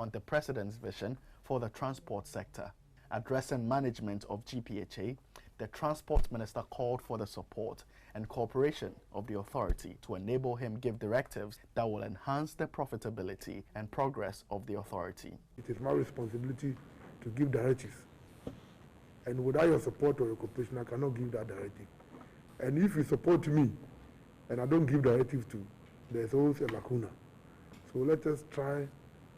on the President's vision for the transport sector. Addressing management of GPHA, the Transport Minister called for the support and cooperation of the authority to enable him give directives that will enhance the profitability and progress of the authority. It is my responsibility to give directives. And without your support or your cooperation, I cannot give that directive. And if you support me and I don't give directive to, there's always a lacuna. So let us try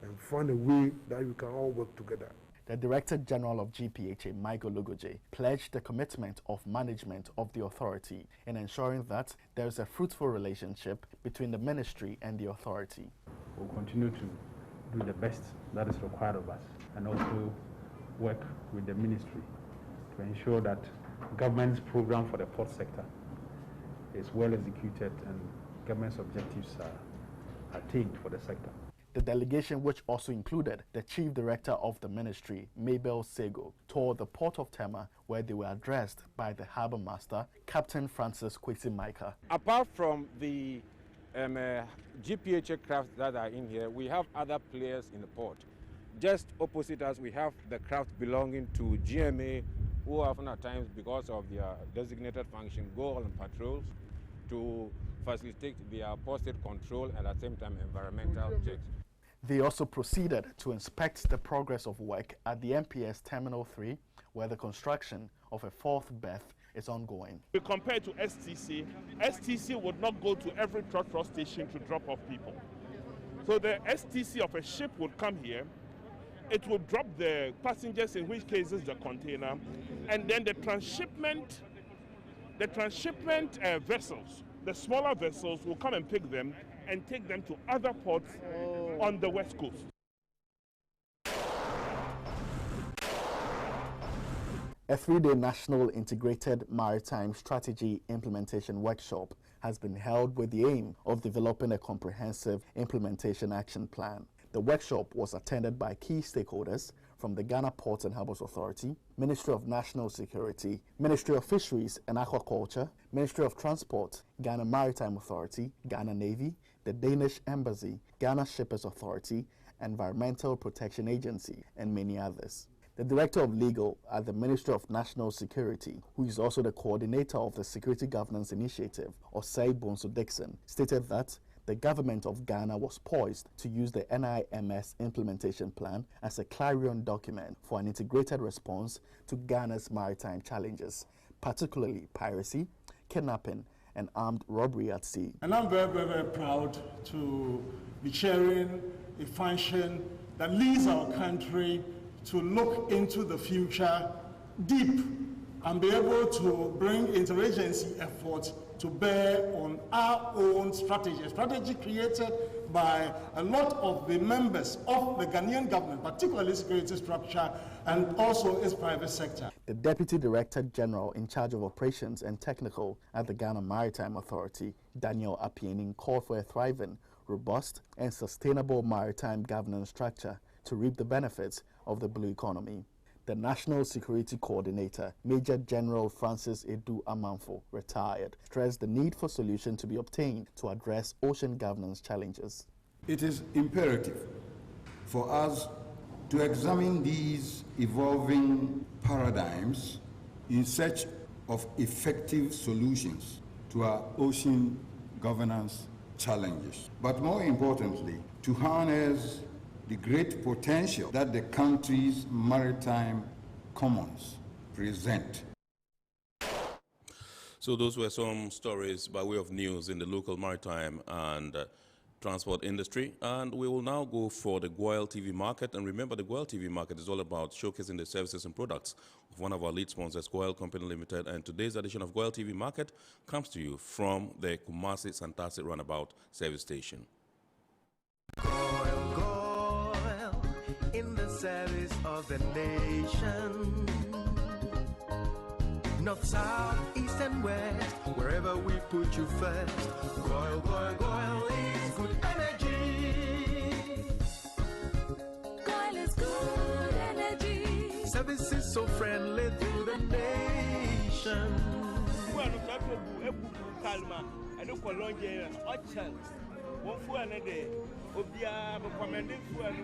and find a way that we can all work together. The Director General of GPHA, Michael Lugoje, pledged the commitment of management of the authority in ensuring that there is a fruitful relationship between the ministry and the authority. We'll continue to do the best that is required of us and also work with the ministry to ensure that government's program for the port sector is well executed and government's objectives are attained for the sector. The delegation, which also included the Chief Director of the Ministry, Mabel Sego, toured the port of Tema, where they were addressed by the Harbour Master, Captain Francis Kwesi Micah. Apart from the GPHA crafts that are in here, we have other players in the port. Just opposite us, we have the craft belonging to GMA, who often at times, because of their designated function, go on patrols to facilitate their port-state control and at the same time environmental checks. They also proceeded to inspect the progress of work at the MPS Terminal 3, where the construction of a fourth berth is ongoing. Compared to STC would not go to every trot station to drop off people. So the STC of a ship would come here, it will drop the passengers, in which cases the container, and then the transshipment vessels, the smaller vessels will come and pick them and take them to other ports on the west coast. A 3-day National Integrated Maritime Strategy Implementation Workshop has been held with the aim of developing a comprehensive implementation action plan. The workshop was attended by key stakeholders from the Ghana Ports and Harbours Authority, Ministry of National Security, Ministry of Fisheries and Aquaculture, Ministry of Transport, Ghana Maritime Authority, Ghana Navy, the Danish Embassy, Ghana Shippers Authority, Environmental Protection Agency, and many others. The Director of Legal at the Ministry of National Security, who is also the coordinator of the Security Governance Initiative, Osei Bonsu Dixon, stated that the government of Ghana was poised to use the NIMS implementation plan as a clarion document for an integrated response to Ghana's maritime challenges, particularly piracy, kidnapping, and armed robbery at sea. And I'm very, very, very proud to be chairing a function that leads our country to look into the future deep and be able to bring interagency efforts to bear on our own strategy, a strategy created by a lot of the members of the Ghanaian government, particularly security structure and also its private sector. The Deputy Director General in charge of operations and technical at the Ghana Maritime Authority, Daniel Apiening, called for a thriving, robust and sustainable maritime governance structure to reap the benefits of the blue economy. The National Security Coordinator, Major General Francis Edu Amanfo, retired, stressed the need for solutions to be obtained to address ocean governance challenges. It is imperative for us to examine these evolving paradigms in search of effective solutions to our ocean governance challenges. But more importantly, to harness the great potential that the country's maritime commons present. So those were some stories by way of news in the local maritime and transport industry. And we will now go for the Goyle TV market. And remember, the Goyle TV market is all about showcasing the services and products of one of our lead sponsors, Goyle Company Limited. And today's edition of Goyle TV market comes to you from the Kumasi Santasi Runabout service station. In the service of the nation, north, south, east and west, wherever we put you first. Goyle, Goyle, Goyle is good energy. Goyle is good energy. Service is so friendly to the nation. Obia recommending fuel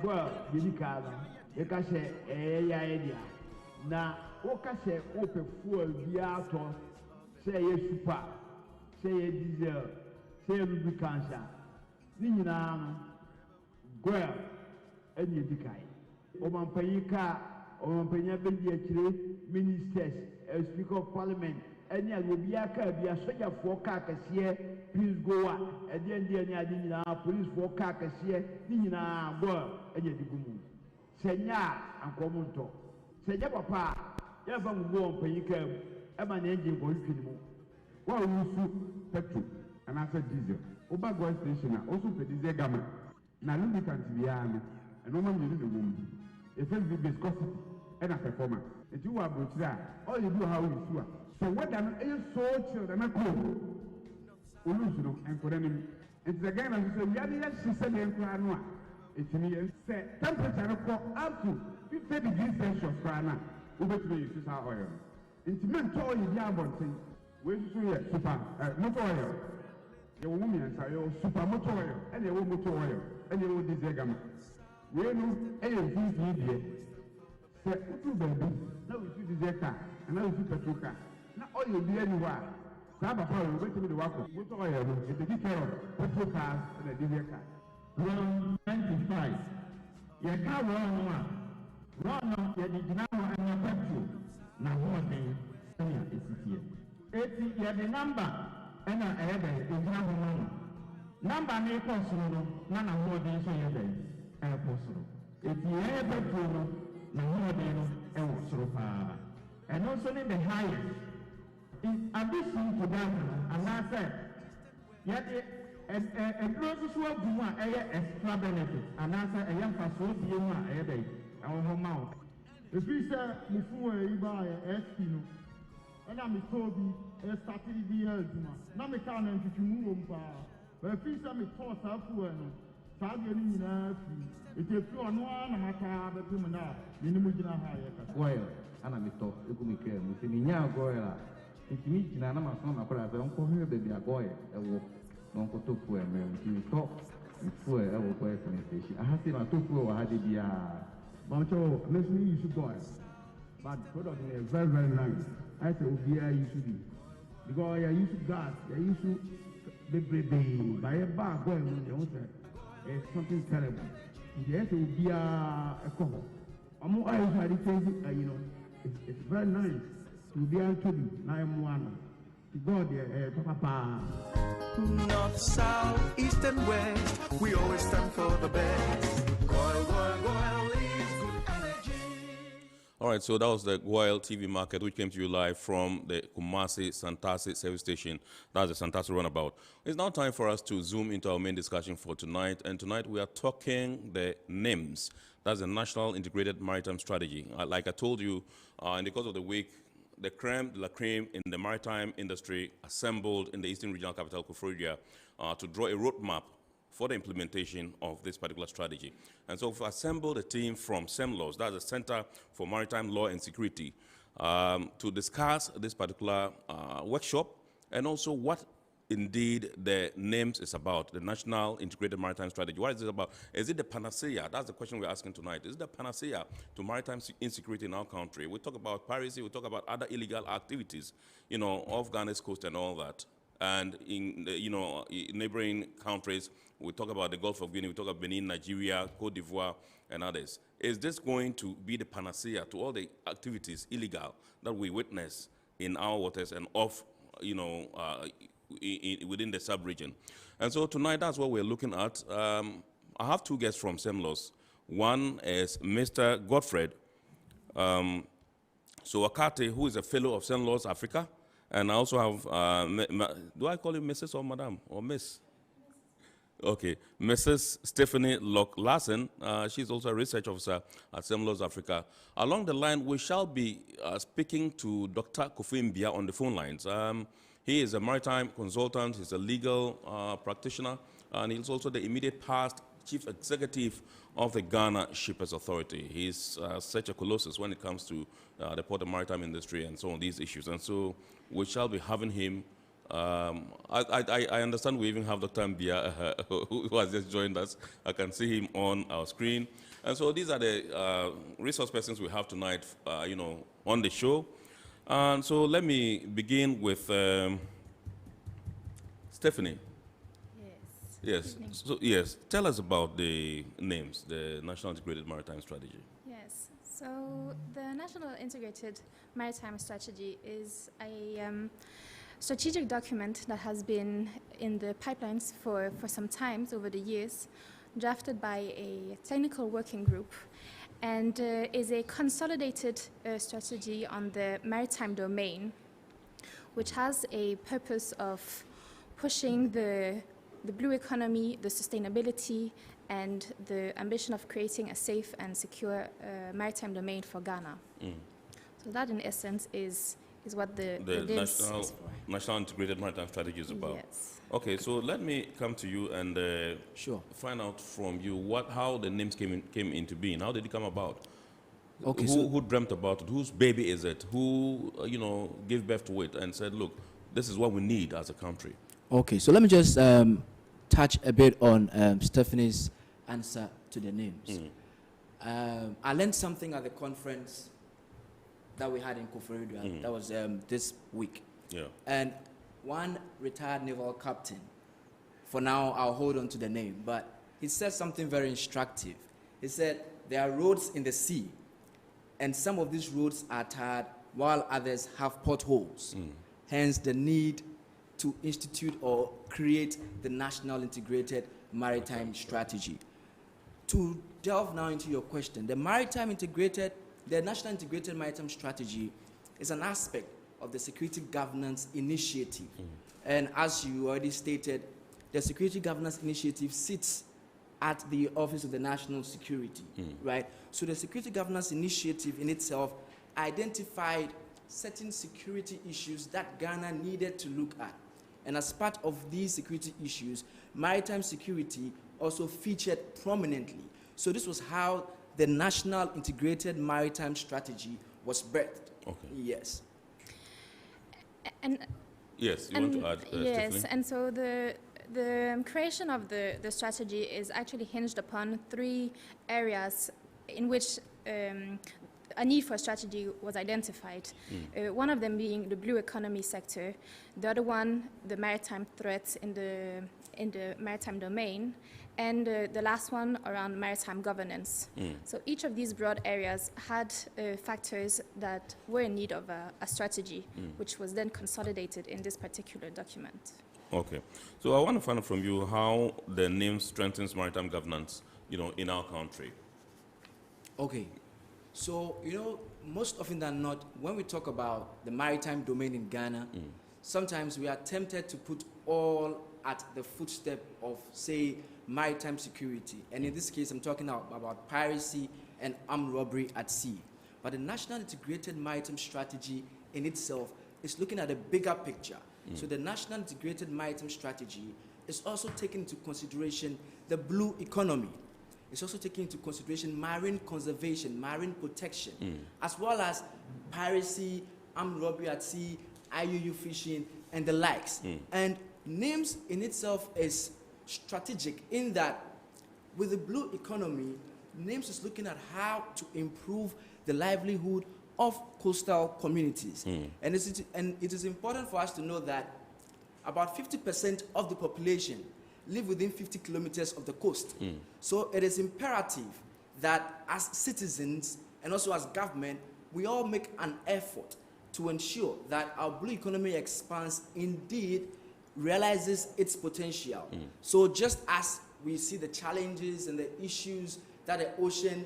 well, Yedikala, the Cashe, idea. Now, what Cashe open fuel biato, say a super, say a diesel, say a lubricant. Nina, well, and Yedikai. Oman Payika, Oman Payaka, ministers, Speaker of Parliament. Any will be a car, be a soldier for carcass here, please go on. At the end of the day, police for carcass here, Nina, work, and yet the good. Senya and Comonto. Say, Papa, Ever go on Payika, Evan engine for you. Well, you shoot petrol, and I said diesel. Oba Goy Station, also pay diesel gamma. Now, lubricant be army, and no one will the woman. If it's viscosity and a performance. If you are good, all you do how you sue. So what I'm so children are cool. Ulusuno and Korean. It's the game as you say, Yadi, she said, it's me set temperature up to 50 degrees Celsius per annum. Over to me, use our oil. It's meant to you, Yabon, where you super motor oil. Your woman are your super motor oil, and your motor oil, and your diesel. We know anything here. Say, baby, now we see diesel car, and now we see petrol car. Now all you be anywhere. Grab a power, wait till the walk. What oil? It's a big care of petrol cars and a diesel car. Run 95. Your car run one. Run your dynamo and your petrol. Now what thing? It's here. 80 you have the number and a head is number may possible. None of more than so you have possible. If you have petrol, no more than a what's and also in the highest. In addition to that, and I said, yet a close to one extra benefit, and I said, a young person, you are a day, our home mouth. If we say, before you buy a Espino, and I'm told you, a started the year, now me can't enter to move on. But if we say, me toss up to one, Saturday, it is true on one, and I can't have a criminal, minimum higher. Well, and I'm talk, you could be careful, you see, now go. It's me, and I'm a son of a brother, Uncle here, baby, a boy, a walk, Uncle took for a man, you talk, before I will go to the station. I have seen my two for had it be a Bancho, listen, you should go. But product is very, very nice. I said, oh, yeah, you should be. Because I used to gas, I used to be by a bar going on the outside. It's something terrible. Yes, it will be a couple. I'm more eyes had it, you know, it's very nice. To be able to be 9-1. God, Papa. North, south, east, and west, we always stand for the best. Goil is good energy. All right, so that was the Goil TV market, which came to you live from the Kumasi Santasi service station. That's the Santasi runabout. It's now time for us to zoom into our main discussion for tonight. And tonight we are talking the NIMS. That's the National Integrated Maritime Strategy. Like I told you, in the course of the week, the creme de la creme in the maritime industry assembled in the Eastern Regional Capital, Koforidua, to draw a roadmap for the implementation of this particular strategy. And so we've assembled a team from CEMLAWS, that's the Center for Maritime Law and Security, to discuss this particular workshop and also what indeed the NIMS is about, the National Integrated Maritime Strategy. What is it about? Is it the panacea? That's the question we're asking tonight. Is it the panacea to maritime insecurity in our country? We talk about piracy, we talk about other illegal activities, you know, off Ghana's coast and all that. And in, you know, neighboring countries, we talk about the Gulf of Guinea, we talk about Benin, Nigeria, Cote d'Ivoire, and others. Is this going to be the panacea to all the activities illegal that we witness in our waters and off, you know, within the sub-region? And so tonight, that's what we're looking at. I have two guests from CEMLAWS. One is Mr. Godfred Sowakate, who is a fellow of CEMLAWS Africa. And I also have, do I call you Mrs. or Madam or Miss? Okay, Mrs. Stephanie Locke-Larsen. She's also a research officer at CEMLAWS Africa. Along the line, we shall be speaking to Dr. Kofi Mbia on the phone lines. He is a maritime consultant, he's a legal practitioner, and he's also the immediate past chief executive of the Ghana Shippers Authority. He's such a colossus when it comes to the port and maritime industry and so on these issues. And so we shall be having him I understand we even have Dr. Mbia, who has just joined us. I can see him on our screen. And so these are the resource persons we have tonight, on the show. And so let me begin with Stephanie. Yes. So, yes, tell us about the names, the National Integrated Maritime Strategy. Yes. So the National Integrated Maritime Strategy is a strategic document that has been in the pipelines for some time over the years, drafted by a technical working group, and is a consolidated strategy on the maritime domain, which has a purpose of pushing the blue economy, the sustainability, and the ambition of creating a safe and secure maritime domain for Ghana. So that, in essence, is what the National Integrated Maritime Strategy is about. Yes. Okay, so let me come to you and find out from you how the names came into being. How did it come about? Okay, who dreamt about it? Whose baby is it? Who gave birth to it and said, look, this is what we need as a country? Okay, so let me just touch a bit on Stephanie's answer to the names. I learned something at the conference that we had in Koforidua. That was this week. Yeah. And one retired naval captain, for now I'll hold on to the name, but he said something very instructive. He said there are roads in the sea, and some of these roads are tarred while others have potholes. Hence the need to institute or create the National Integrated Maritime Strategy. To delve now into your question, the National Integrated Maritime Strategy is an aspect of the Security Governance Initiative. And as you already stated, the Security Governance Initiative sits at the Office of the National Security, right? So the Security Governance Initiative in itself identified certain security issues that Ghana needed to look at. And as part of these security issues, maritime security also featured prominently. So this was how the National Integrated Maritime Strategy was birthed. Okay. Yes. Yes, you want to add, yes, Stephanie? and so the creation of the strategy is actually hinged upon three areas in which a need for a strategy was identified. One of them being the blue economy sector, the other one, the maritime threats in the maritime domain, and the last one around maritime governance. So each of these broad areas had factors that were in need of a strategy, which was then consolidated in this particular document. Okay. So I want to find out from you how the name strengthens maritime governance, in our country. Okay. So, most often than not, when we talk about the maritime domain in Ghana, sometimes we are tempted to put all at the footstep of, say, maritime security. And in this case, I'm talking about piracy and armed robbery at sea. But the National Integrated Maritime Strategy in itself is looking at a bigger picture. So the National Integrated Maritime Strategy is also taking into consideration the blue economy. It's also taking into consideration marine conservation, marine protection, as well as piracy, armed robbery at sea, IUU fishing, and the likes. And NIMS in itself is strategic in that with the blue economy, NIMS is looking at how to improve the livelihood of coastal communities. And it is important for us to know that about 50% of the population live within 50 kilometers of the coast. So it is imperative that as citizens and also as government, we all make an effort to ensure that our blue economy expands, indeed realizes its potential. So just as we see the challenges and the issues that the ocean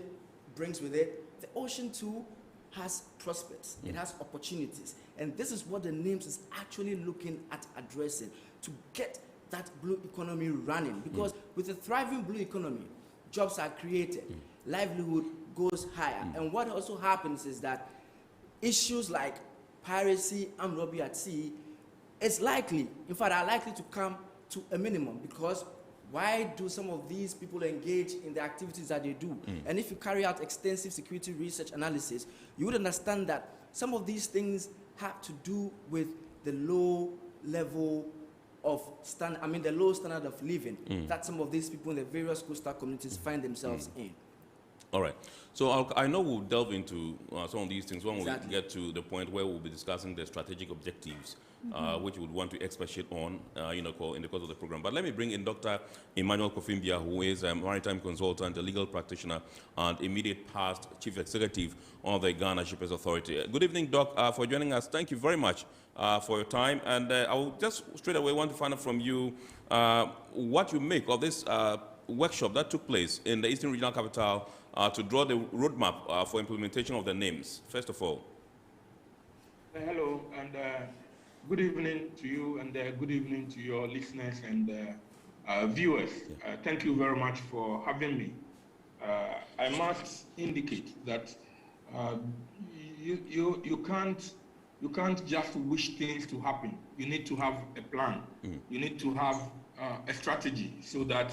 brings with it, the ocean too has prospects, it has opportunities. And this is what the NIMS is actually looking at addressing, to get that blue economy running. Because with a thriving blue economy, jobs are created, livelihood goes higher. And what also happens is that issues like piracy and robbery at sea is likely, in fact, are likely to come to a minimum, because why do some of these people engage in the activities that they do? And if you carry out extensive security research analysis, you would understand that some of these things have to do with the low level of the low standard of living that some of these people in the various coastal communities find themselves in. All right. So I know we'll delve into some of these things when we get to the point where we'll be discussing the strategic objectives, which we would want to expatiate on, in the course of the program. But let me bring in Dr. Emmanuel Kofimbia, who is a maritime consultant, a legal practitioner, and immediate past chief executive of the Ghana Shippers Authority. Good evening, Doc, for joining us. Thank you very much for your time. And I will just straight away want to find out from you what you make of this workshop that took place in the Eastern Regional Capital to draw the roadmap for implementation of the names, first of all. Hello, and good evening to you, and good evening to your listeners and viewers. Thank you very much for having me. I must indicate that you can't just wish things to happen. You need to have a plan. You need to have a strategy so that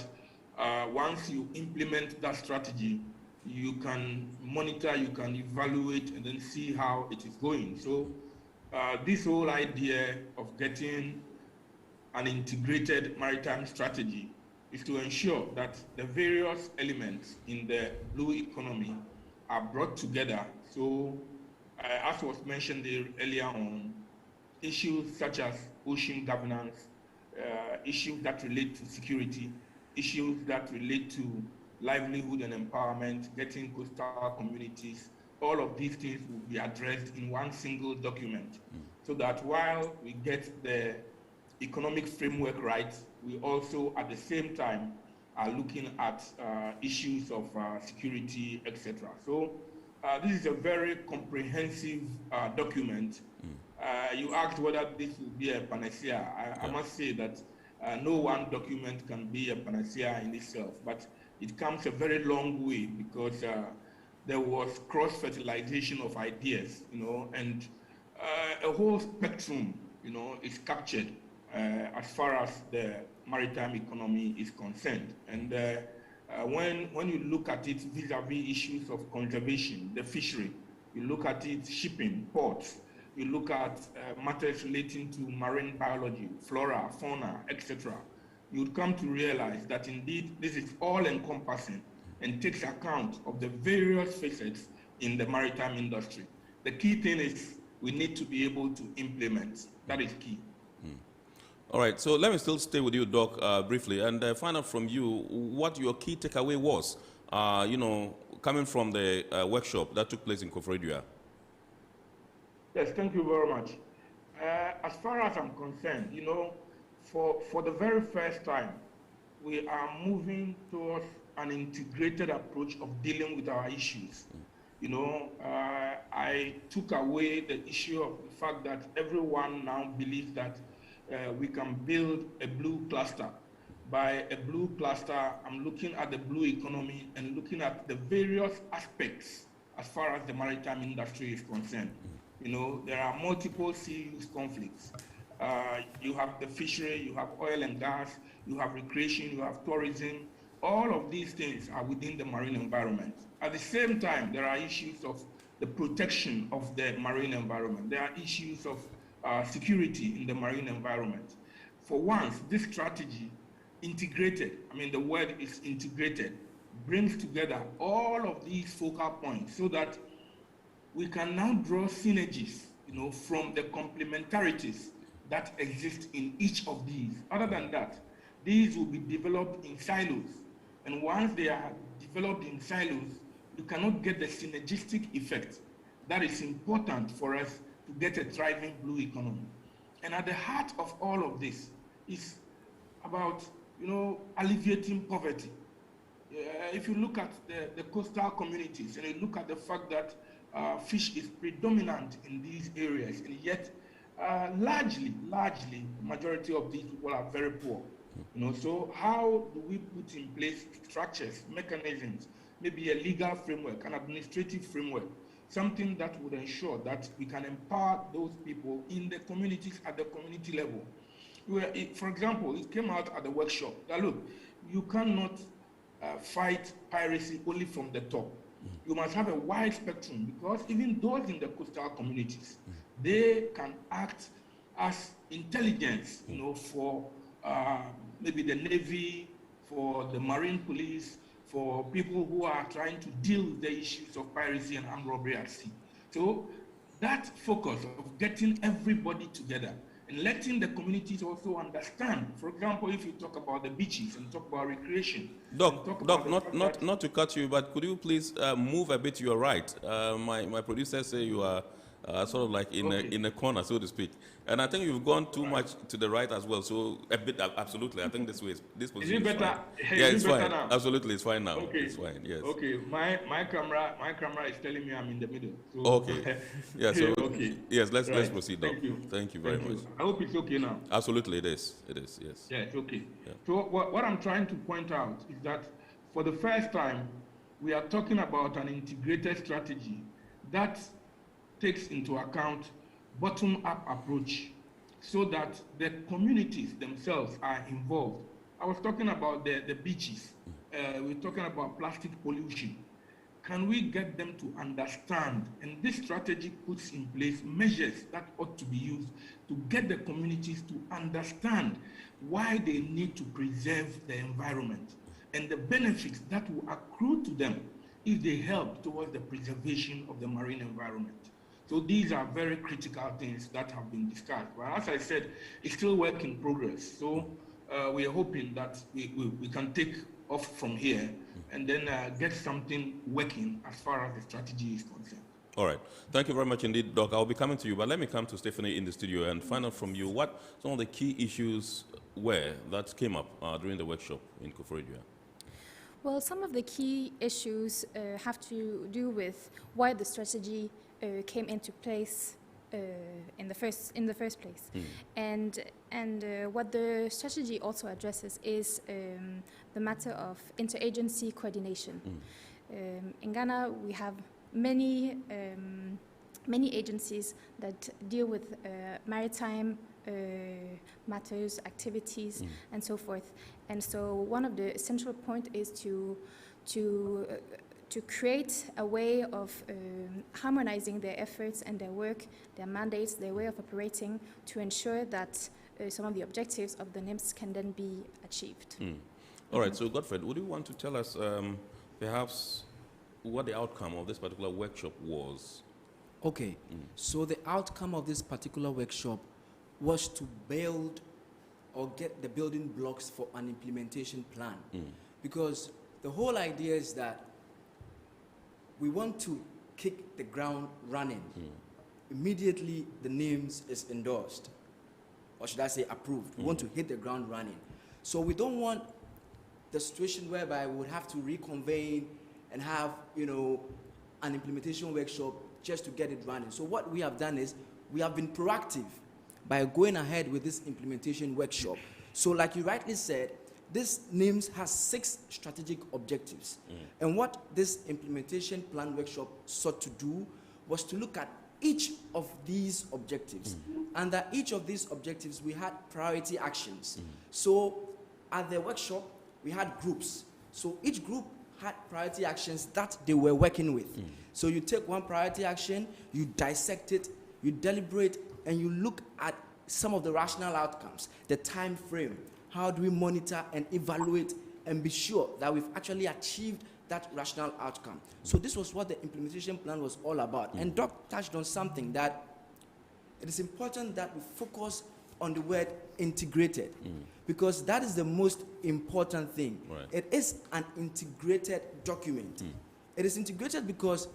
once you implement that strategy, you can monitor, you can evaluate, and then see how it is going. So this whole idea of getting an integrated maritime strategy is to ensure that the various elements in the blue economy are brought together. So as was mentioned earlier on, issues such as ocean governance, issues that relate to security, issues that relate to livelihood and empowerment, getting coastal communities, all of these things will be addressed in one single document. So that while we get the economic framework right, we also at the same time are looking at issues of security, etc. So this is a very comprehensive document. You asked whether this will be a panacea. I must say that no one document can be a panacea in itself, but it comes a very long way because there was cross-fertilization of ideas, and a whole spectrum, is captured as far as the maritime economy is concerned. And when you look at it vis-a-vis issues of conservation, the fishery, you look at it shipping, ports, you look at matters relating to marine biology, flora, fauna, etc., you'd come to realize that indeed this is all-encompassing and takes account of the various facets in the maritime industry. The key thing is we need to be able to implement. That is key. All right, so let me still stay with you, Doc, briefly, and find out from you what your key takeaway was, coming from the workshop that took place in Koforidua. Yes, thank you very much. As far as I'm concerned, for the very first time, we are moving towards an integrated approach of dealing with our issues. I took away the issue of the fact that everyone now believes that we can build a blue cluster. By a blue cluster, I'm looking at the blue economy and looking at the various aspects as far as the maritime industry is concerned. There are multiple sea use conflicts. You have the fishery, you have oil and gas, you have recreation, you have tourism. All of these things are within the marine environment. At the same time, there are issues of the protection of the marine environment. There are issues of security in the marine environment. For once, this strategy integrated, the word is integrated, brings together all of these focal points so that we can now draw synergies, from the complementarities that exist in each of these. Other than that, these will be developed in silos. And once they are developed in silos, you cannot get the synergistic effect that is important for us to get a thriving blue economy. And at the heart of all of this is about, alleviating poverty. If you look at the coastal communities and you look at the fact that fish is predominant in these areas, and yet largely, the majority of these people are very poor. So how do we put in place structures, mechanisms, maybe a legal framework, an administrative framework, something that would ensure that we can empower those people in the communities at the community level. For example, it came out at the workshop that, look, you cannot fight piracy only from the top. You must have a wide spectrum, because even those in the coastal communities, they can act as intelligence, you know, for maybe the Navy, for the Marine Police, for people who are trying to deal with the issues of piracy and armed robbery at sea. So that focus of getting everybody together and letting the communities also understand. For example, if you talk about the beaches and talk about recreation. Doc, not to cut you, but could you please move a bit to your right? My producer say you are sort of like in a corner, so to speak. And I think you've gone too much to the right as well. So a bit, absolutely. I think this position is better. Fine. Yeah, it's fine. Now? Absolutely, it's fine now. Okay. It's fine. Yes. Okay. My camera is telling me I'm in the middle. So okay. Yeah. So okay. Yes. Let's proceed, Doc. Thank you very much. I hope it's okay now. Absolutely, it is. It is. Yes. Yeah, it's okay. Yeah. So what I'm trying to point out is that for the first time, we are talking about an integrated strategy that takes into account bottom-up approach so that the communities themselves are involved. I was talking about the beaches. We're talking about plastic pollution. Can we get them to understand? And this strategy puts in place measures that ought to be used to get the communities to understand why they need to preserve the environment and the benefits that will accrue to them if they help towards the preservation of the marine environment. So these are very critical things that have been discussed. But as I said, it's still work in progress. So we are hoping that we can take off from here and then get something working as far as the strategy is concerned. All right. Thank you very much indeed, Doc. I'll be coming to you, but let me come to Stephanie in the studio and find out from you what some of the key issues were that came up during the workshop in Koforidua. Well, some of the key issues have to do with why the strategy came into place in the first place, and what the strategy also addresses is the matter of interagency coordination. In Ghana, we have many agencies that deal with maritime matters, activities, and so forth. And so, one of the essential points is to create a way of harmonizing their efforts and their work, their mandates, their way of operating to ensure that some of the objectives of the NIMS can then be achieved. All right, so Godfred, would you want to tell us perhaps what the outcome of this particular workshop was? Okay, so the outcome of this particular workshop was to build or get the building blocks for an implementation plan. Because the whole idea is that we want to kick the ground running. Immediately the names is endorsed, or should I say approved. We want to hit the ground running. So we don't want the situation whereby we would have to reconvene and have, an implementation workshop just to get it running. So what we have done is we have been proactive by going ahead with this implementation workshop. So like you rightly said, this NIMS has 6 strategic objectives. And what this implementation plan workshop sought to do was to look at each of these objectives. Under each of these objectives, we had priority actions. So at the workshop, we had groups. So each group had priority actions that they were working with. So you take one priority action, you dissect it, you deliberate, and you look at some of the rational outcomes, the time frame. How do we monitor and evaluate and be sure that we've actually achieved that rational outcome? So this was what the implementation plan was all about. And Doc touched on something that it is important that we focus on the word integrated, because that is the most important thing. Right. It is an integrated document. It is integrated because,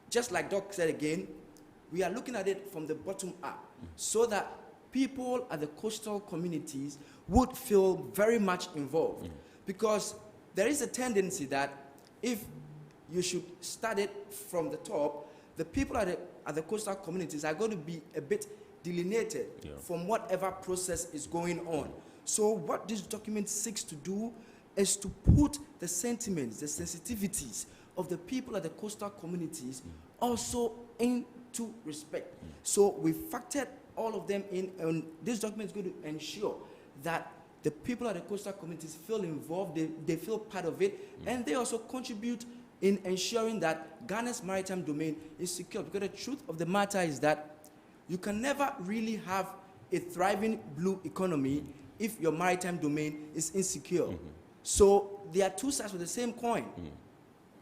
just like Doc said again, we are looking at it from the bottom up, so that people at the coastal communities would feel very much involved. Because there is a tendency that if you should start it from the top, the people at the coastal communities are going to be a bit delineated from whatever process is going on. So what this document seeks to do is to put the sentiments, the sensitivities of the people at the coastal communities also into respect. So we factored all of them in, and this document is going to ensure that the people at the coastal communities feel involved, they feel part of it, and they also contribute in ensuring that Ghana's maritime domain is secure. Because the truth of the matter is that You can never really have a thriving blue economy if your maritime domain is insecure. So there are two sides of the same coin.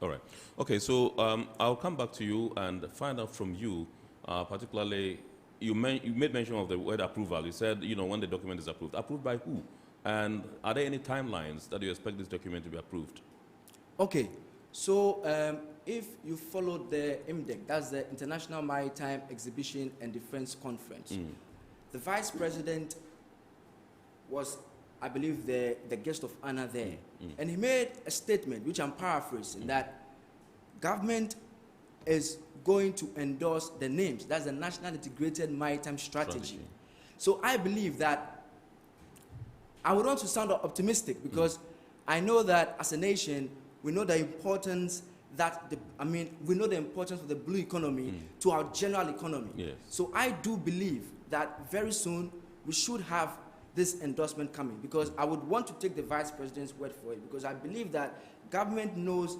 All right. Okay, so I'll come back to you and find out from you, particularly, you made mention of the word approval. You said, you know, when the document is approved. Approved by who? And are there any timelines that you expect this document to be approved? Okay, so if you follow the IMDEC, that's the International Maritime Exhibition and Defense Conference, the Vice President was, I believe, the guest of honor there. And he made a statement, which I'm paraphrasing, that government is going to endorse the names. That's the National Integrated Maritime Strategy. So I believe that, I would want to sound optimistic because I know that as a nation, we know the importance that, we know the importance of the blue economy to our general economy. Yes. So I do believe that very soon we should have this endorsement coming, because I would want to take the Vice President's word for it, because I believe that government knows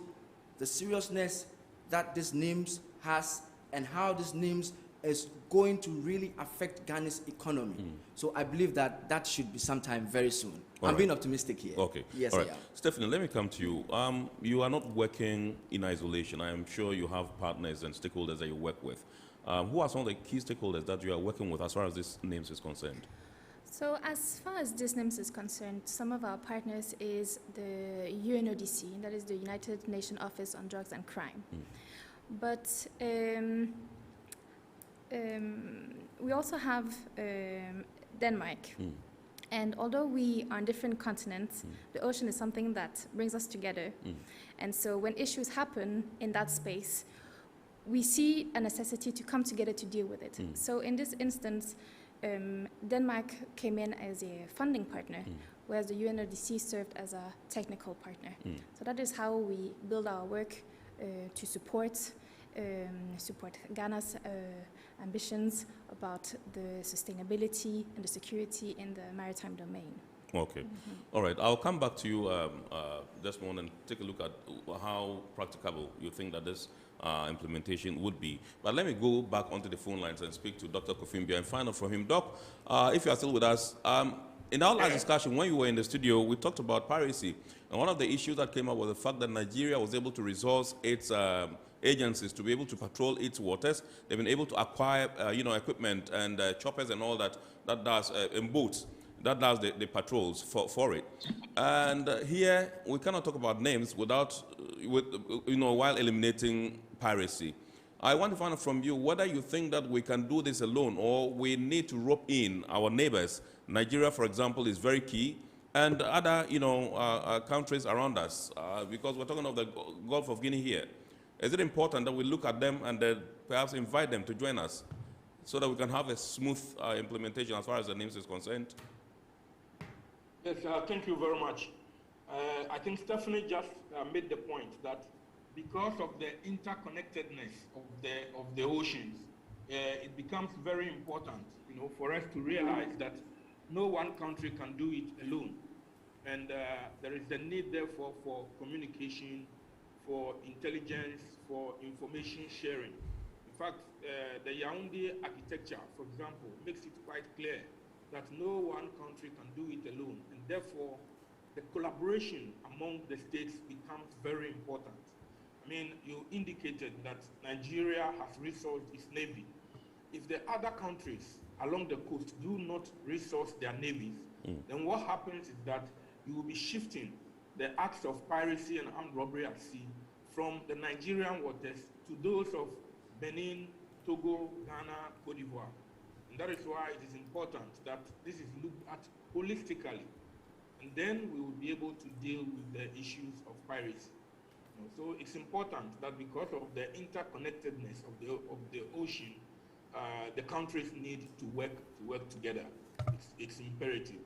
the seriousness that this NIMS has and how this NIMS is going to really affect Ghana's economy. So I believe that that should be sometime very soon. I'm being optimistic here. Okay. Yes, all right. I am. Stephanie, let me come to you. You are not working in isolation. I am sure you have partners and stakeholders that you work with. Who are some of the key stakeholders that you are working with as far as this NIMS is concerned? So as far as this NIMS is concerned, some of our partners is the UNODC, that is the United Nations Office on Drugs and Crime. But we also have Denmark. And although we are on different continents, the ocean is something that brings us together. And so when issues happen in that space, we see a necessity to come together to deal with it. So in this instance, Denmark came in as a funding partner, whereas the UNODC served as a technical partner. So that is how we build our work to support Ghana's ambitions about the sustainability and the security in the maritime domain. Okay. All right. I'll come back to you just one and take a look at how practicable you think that this implementation would be. But let me go back onto the phone lines and speak to Dr. Kofimbia and find out from him. Doc, if you are still with us, in our last discussion, when you were in the studio, we talked about piracy. And one of the issues that came up was the fact that Nigeria was able to resource its agencies to be able to patrol its waters. They've been able to acquire, equipment and choppers and all that does, in boats, that does the patrols for it. And here, we cannot talk about names while eliminating piracy. I want to find out from you whether you think that we can do this alone or we need to rope in our neighbors. Nigeria, for example, is very key, and other, countries around us, because we're talking of the Gulf of Guinea here. Is it important that we look at them and perhaps invite them to join us so that we can have a smooth implementation as far as the NIMS is concerned? Yes, thank you very much. I think Stephanie just made the point that because of the interconnectedness of the oceans, it becomes very important, for us to realize that no one country can do it alone, and there is the need, therefore, for communication, for intelligence, for information sharing. In fact, the Yaoundé architecture, for example, makes it quite clear that no one country can do it alone, and therefore the collaboration among the states becomes very important. I mean, you indicated that Nigeria has resourced its navy. If the other countries along the coast do not resource their navies, then what happens is that you will be shifting the acts of piracy and armed robbery at sea from the Nigerian waters to those of Benin, Togo, Ghana, Cote d'Ivoire. And that is why it is important that this is looked at holistically, and then we will be able to deal with the issues of piracy. So it's important that because of the interconnectedness of the ocean, the countries need to work together. It's imperative.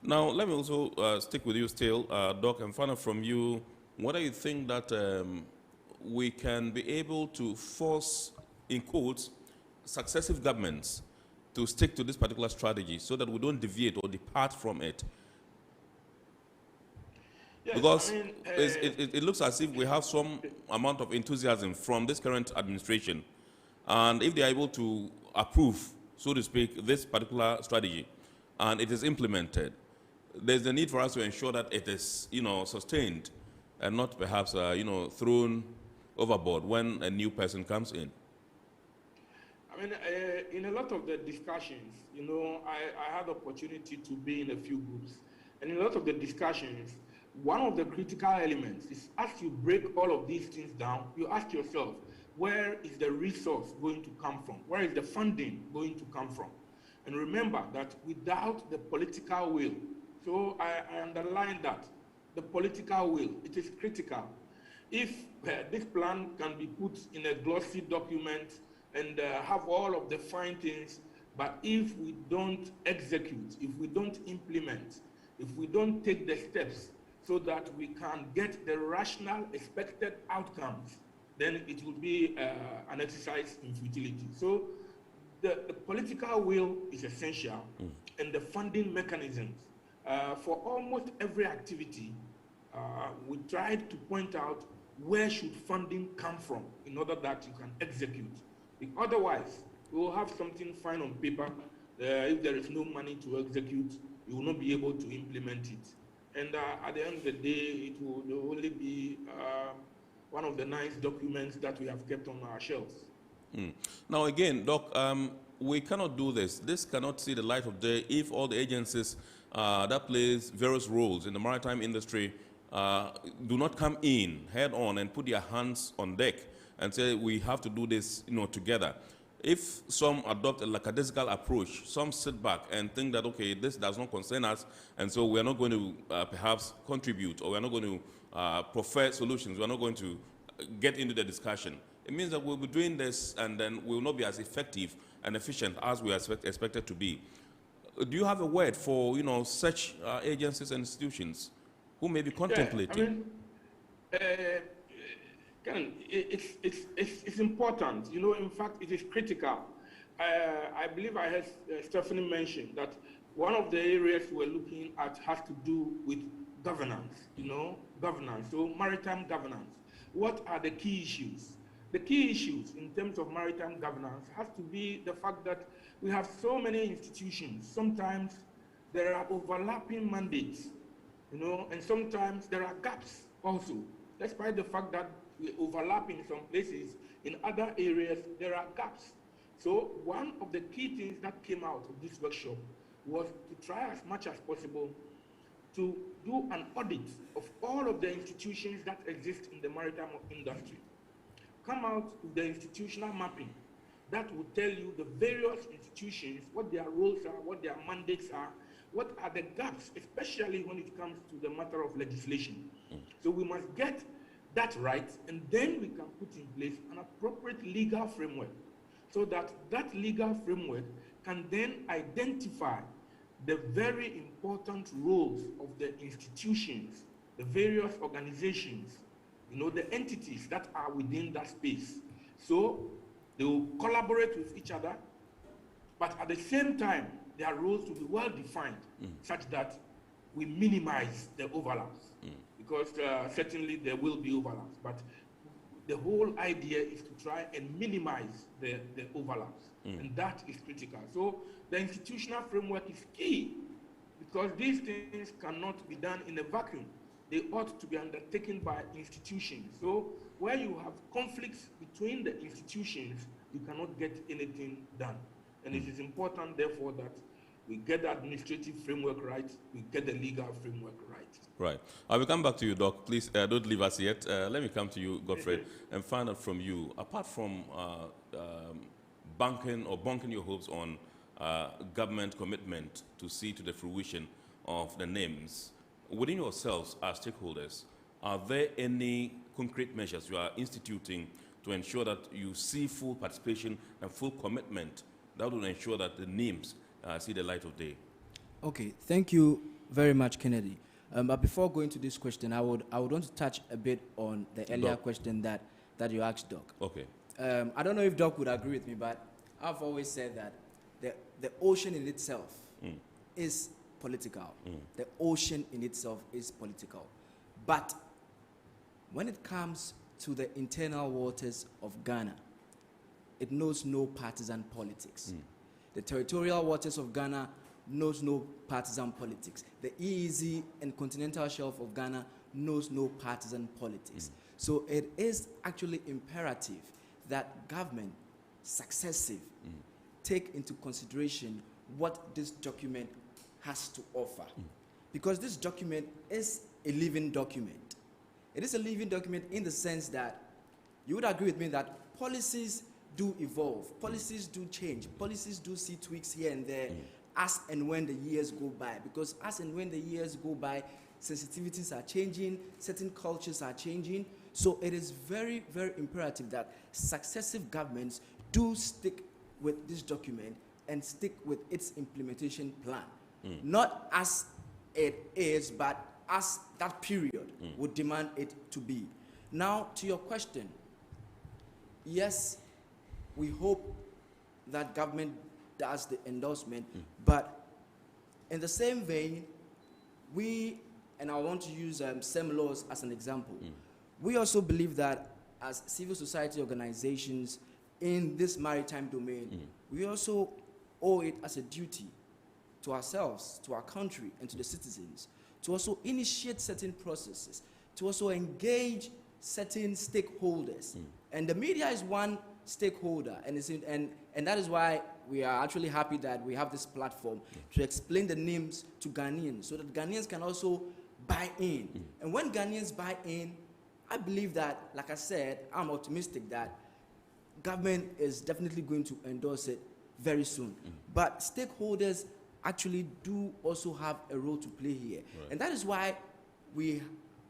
Now, let me also stick with you still, Doc, and find out from you whether you think that we can be able to force, in quotes, successive governments to stick to this particular strategy so that we don't deviate or depart from it. Yes, because it looks as if we have some amount of enthusiasm from this current administration And if they are able to approve, so to speak, this particular strategy, and it is implemented, there's the need for us to ensure that it is, sustained and not perhaps, thrown overboard when a new person comes in. I mean, in a lot of the discussions, I had the opportunity to be in a few groups. And in a lot of the discussions, one of the critical elements is as you break all of these things down, you ask yourself, where is the resource going to come from? Where is the funding going to come from? And remember that without the political will, so I underline that, the political will, it is critical. If this plan can be put in a glossy document and have all of the fine things, but if we don't execute, if we don't implement, if we don't take the steps so that we can get the rational expected outcomes, then it will be an exercise in futility. So the political will is essential, and the funding mechanisms. For almost every activity, we tried to point out where should funding come from in order that you can execute. Otherwise, we will have something fine on paper. If there is no money to execute, you will not be able to implement it. And at the end of the day, it will only be one of the nice documents that we have kept on our shelves. Now again, Doc, we cannot do this. This cannot see the light of day if all the agencies that plays various roles in the maritime industry do not come in head on and put their hands on deck and say we have to do this, together. If some adopt a lackadaisical approach, some sit back and think that, okay, this does not concern us, and so we are not going to perhaps contribute, or we are not going to prefer solutions, we are not going to get into the discussion. It means that we'll be doing this and then we will not be as effective and efficient as we are expected to be. Do you have a word for, such agencies and institutions who may be contemplating? Yeah, I mean, it's important. In fact, it is critical. I believe I heard Stephanie mention that one of the areas we're looking at has to do with governance, governance, so maritime governance. What are the key issues? The key issues in terms of maritime governance has to be the fact that we have so many institutions. Sometimes there are overlapping mandates, and sometimes there are gaps also. Despite the fact that we overlap in some places, in other areas there are gaps. So one of the key things that came out of this workshop was to try as much as possible to do an audit of all of the institutions that exist in the maritime industry. Come out with the institutional mapping that will tell you the various institutions, what their roles are, what their mandates are, what are the gaps, especially when it comes to the matter of legislation. So we must get that right, and then we can put in place an appropriate legal framework so that that legal framework can then identify the very important roles of the institutions, the various organizations, the entities that are within that space. So they will collaborate with each other, but at the same time, their roles will be well defined such that we minimize the overlaps. Because certainly there will be overlaps, but the whole idea is to try and minimize the overlaps, and that is critical. So the institutional framework is key, because these things cannot be done in a vacuum. They ought to be undertaken by institutions. So where you have conflicts between the institutions, you cannot get anything done. And it is important, therefore, that we get the administrative framework right, we get the legal framework right. Right. I will come back to you, Doc. Please don't leave us yet. Let me come to you, Godfred, and find out from you, apart from banking your hopes on government commitment to see to the fruition of the names, within yourselves as stakeholders, are there any concrete measures you are instituting to ensure that you see full participation and full commitment that will ensure that the names see the light of day? Okay, thank you very much, Kennedy. But before going to this question, I would want to touch a bit on the earlier question that you asked, Doc. Okay. I don't know if Doc would agree with me, but I've always said that the ocean in itself is political. The ocean in itself is political. But when it comes to the internal waters of Ghana, it knows no partisan politics. The territorial waters of Ghana knows no partisan politics. The EEZ and continental shelf of Ghana knows no partisan politics. So it is actually imperative that government, successive, take into consideration what this document has to offer. Because this document is a living document. It is a living document in the sense that you would agree with me that policies do evolve, policies do change, policies do see tweaks here and there as and when the years go by. Because as and when the years go by, sensitivities are changing, certain cultures are changing. So it is very, very imperative that successive governments do stick with this document and stick with its implementation plan. Not as it is, but as that period would demand it to be. Now, to your question, yes, we hope that government does the endorsement, but in the same vein, we, and I want to use SEM laws as an example, we also believe that as civil society organizations in this maritime domain, we also owe it as a duty to ourselves, to our country, and to the citizens to also initiate certain processes, to also engage certain stakeholders. And the media is one stakeholder, and that is why we are actually happy that we have this platform to explain the names to Ghanaians, so that Ghanaians can also buy in. And when Ghanaians buy in, I believe that, like I said, I'm optimistic that government is definitely going to endorse it very soon. But stakeholders actually do also have a role to play here. And that is why we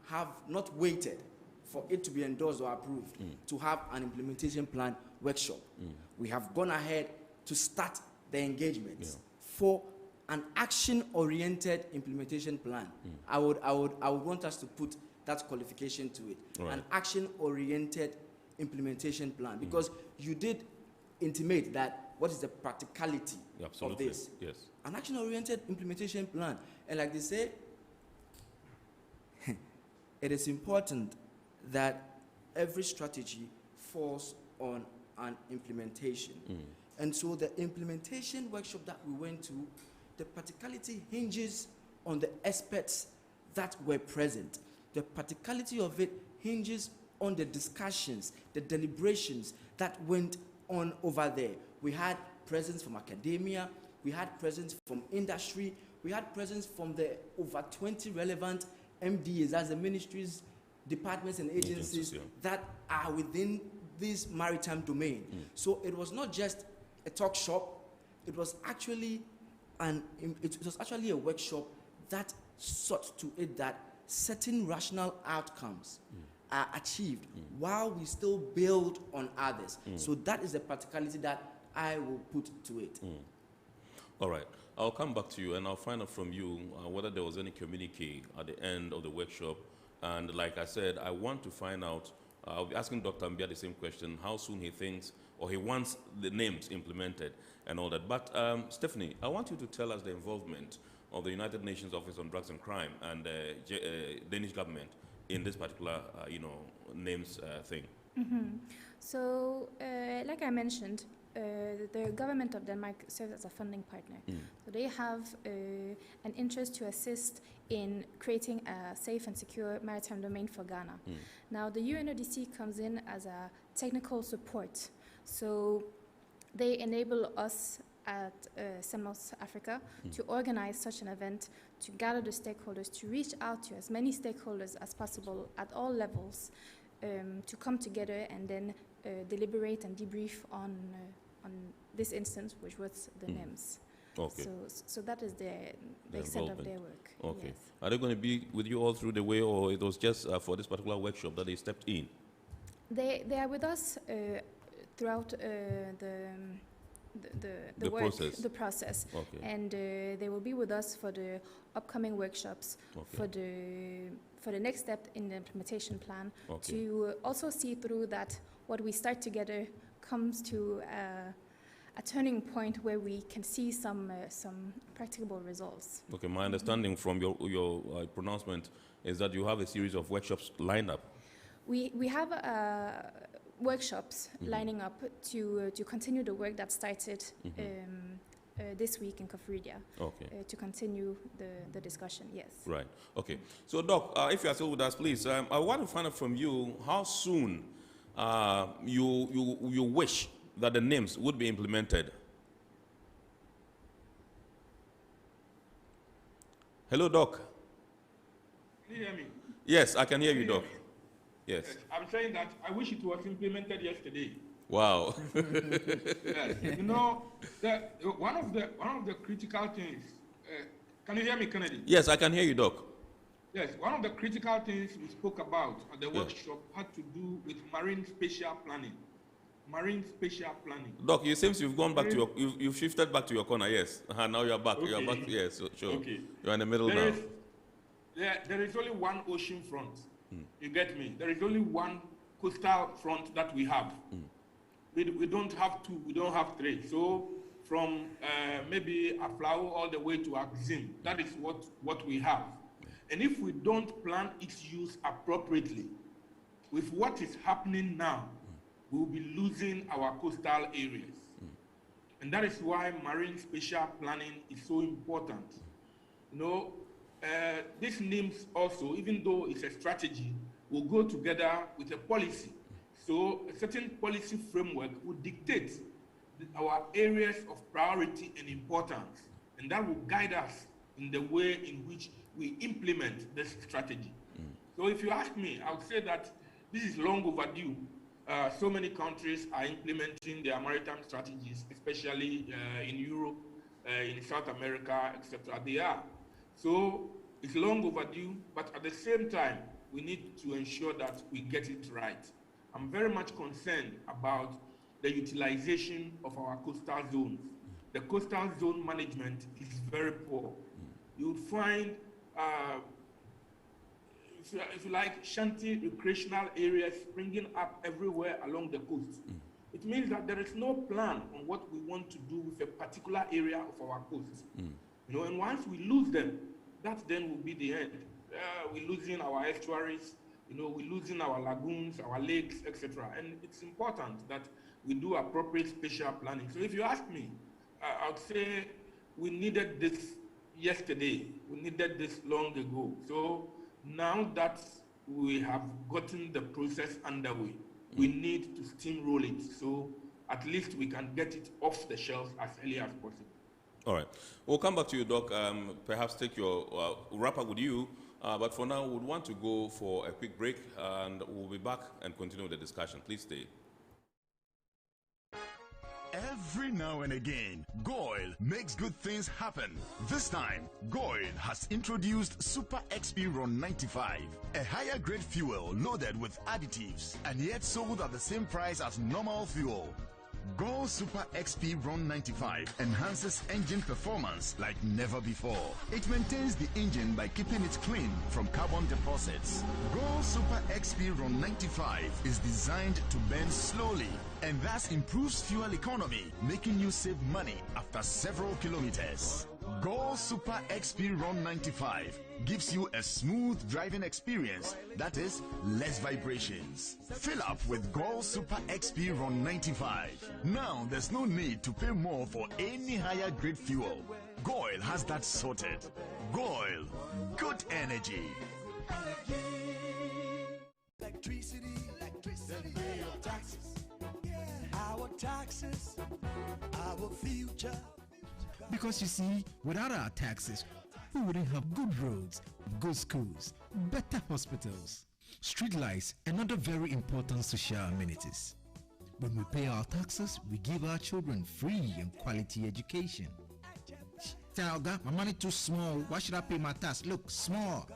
have not waited for it to be endorsed or approved to have an implementation plan workshop. We have gone ahead to start the engagements for an action-oriented implementation plan. I would want us to put that qualification to it. An action-oriented implementation plan, because you did intimate that what is the practicality of this. An action-oriented implementation plan. And like they say, it is important that every strategy falls on an implementation. And so the implementation workshop that we went to, the practicality hinges on the experts that were present. The practicality of it hinges on the discussions, the deliberations that went on over there. We had presence from academia, we had presence from industry, we had presence from the over 20 relevant MDAs, as the ministries, departments and agencies that are within this maritime domain. So it was not just a talk shop, it was actually a workshop that sought to it that certain rational outcomes are achieved while we still build on others. So that is the practicality that I will put to it. All right. I'll come back to you and I'll find out from you whether there was any communique at the end of the workshop. And like I said, I want to find out, I'll be asking Dr. Mbia the same question, how soon he thinks or he wants the names implemented and all that. But Stephanie, I want you to tell us the involvement of the United Nations Office on Drugs and Crime and the Danish government in this particular, names thing. So, like I mentioned, the government of Denmark serves as a funding partner. So they have an interest to assist in creating a safe and secure maritime domain for Ghana. Now, the UNODC comes in as a technical support. So they enable us at SEMOS Africa to organize such an event, to gather the stakeholders, to reach out to as many stakeholders as possible at all levels, to come together and then deliberate and debrief on this instance, which was the NIMS. Okay. So that is the extent of their work. Okay. Yes. Are they going to be with you all through the way, or it was just for this particular workshop that they stepped in? They are with us throughout the work, process. the process. Okay. And they will be with us for the upcoming workshops, for the next step in the implementation plan, to also see through that what we start together comes to a turning point where we can see some practicable results. Okay, my understanding from your pronouncement is that you have a series of workshops lined up. We have workshops lining up to continue the work that started this week in Kafridia. Okay. To continue the discussion, yes. Right. Okay. So, Doc, if you are still with us, please, I want to find out from you how soon you wish that the NIMS would be implemented. Hello, Doc. Can you hear me? Yes, I can hear you, Doc. Yes. I'm saying that I wish it was implemented yesterday. Wow. Yes. You know, one of the critical things. Can you hear me, Kennedy? Yes, I can hear you, Doc. Yes, one of the critical things we spoke about at the workshop had to do with marine spatial planning. Marine spatial planning. Doc, it seems you've gone back to your, you've shifted back to your corner, yes. Now you're back. Okay. You're back, yes, sure. Okay. You're in the middle now. There is only one ocean front. You get me? There is only one coastal front that we have. We don't have two, we don't have three. So from maybe Aflao all the way to Axim, that is what we have. And if we don't plan its use appropriately, with what is happening now, we will be losing our coastal areas. And that is why marine spatial planning is so important. You know, this NIMS also, even though it's a strategy, will go together with a policy. So a certain policy framework will dictate our areas of priority and importance. And that will guide us in the way in which we implement this strategy. So if you ask me, I would say that this is long overdue. So many countries are implementing their maritime strategies, especially in Europe, in South America, etc. They are. So it's long overdue, but at the same time, we need to ensure that we get it right. I'm very much concerned about the utilization of our coastal zones. The coastal zone management is very poor. You would find, if you like, shanty recreational areas springing up everywhere along the coast. It means that there is no plan on what we want to do with a particular area of our coast. You know, and once we lose them, that then will be the end. We're losing our estuaries, you know, we're losing our lagoons, our lakes, etc. And it's important that we do appropriate spatial planning. So if you ask me, I would say we needed this yesterday. We needed this long ago. So now that we have gotten the process underway, we need to steamroll it. So at least we can get it off the shelf as early as possible. All right. We'll come back to you, Doc. Perhaps take your wrap up with you. But for now, we would want to go for a quick break, and we'll be back and continue the discussion. Please stay. Every now and again, Goil makes good things happen. This time, Goil has introduced Super XP Ron 95, a higher grade fuel loaded with additives and yet sold at the same price as normal fuel. Goil Super XP Ron 95 enhances engine performance like never before. It maintains the engine by keeping it clean from carbon deposits. Goil Super XP Ron 95 is designed to burn slowly and thus improves fuel economy, making you save money after several kilometers. Goil Super XP Ron 95 gives you a smooth driving experience, that is, less vibrations. Fill up with Goil Super XP Ron 95. Now there's no need to pay more for any higher grade fuel. Goil has that sorted. Goil, good energy. Electricity, then pay your taxes. Our taxes, our future. Because you see, without our taxes, we wouldn't have good roads, good schools, better hospitals, street lights, and other very important social amenities. When we pay our taxes, we give our children free and quality education. Talga, my money too small. Why should I pay my tax? Look, small.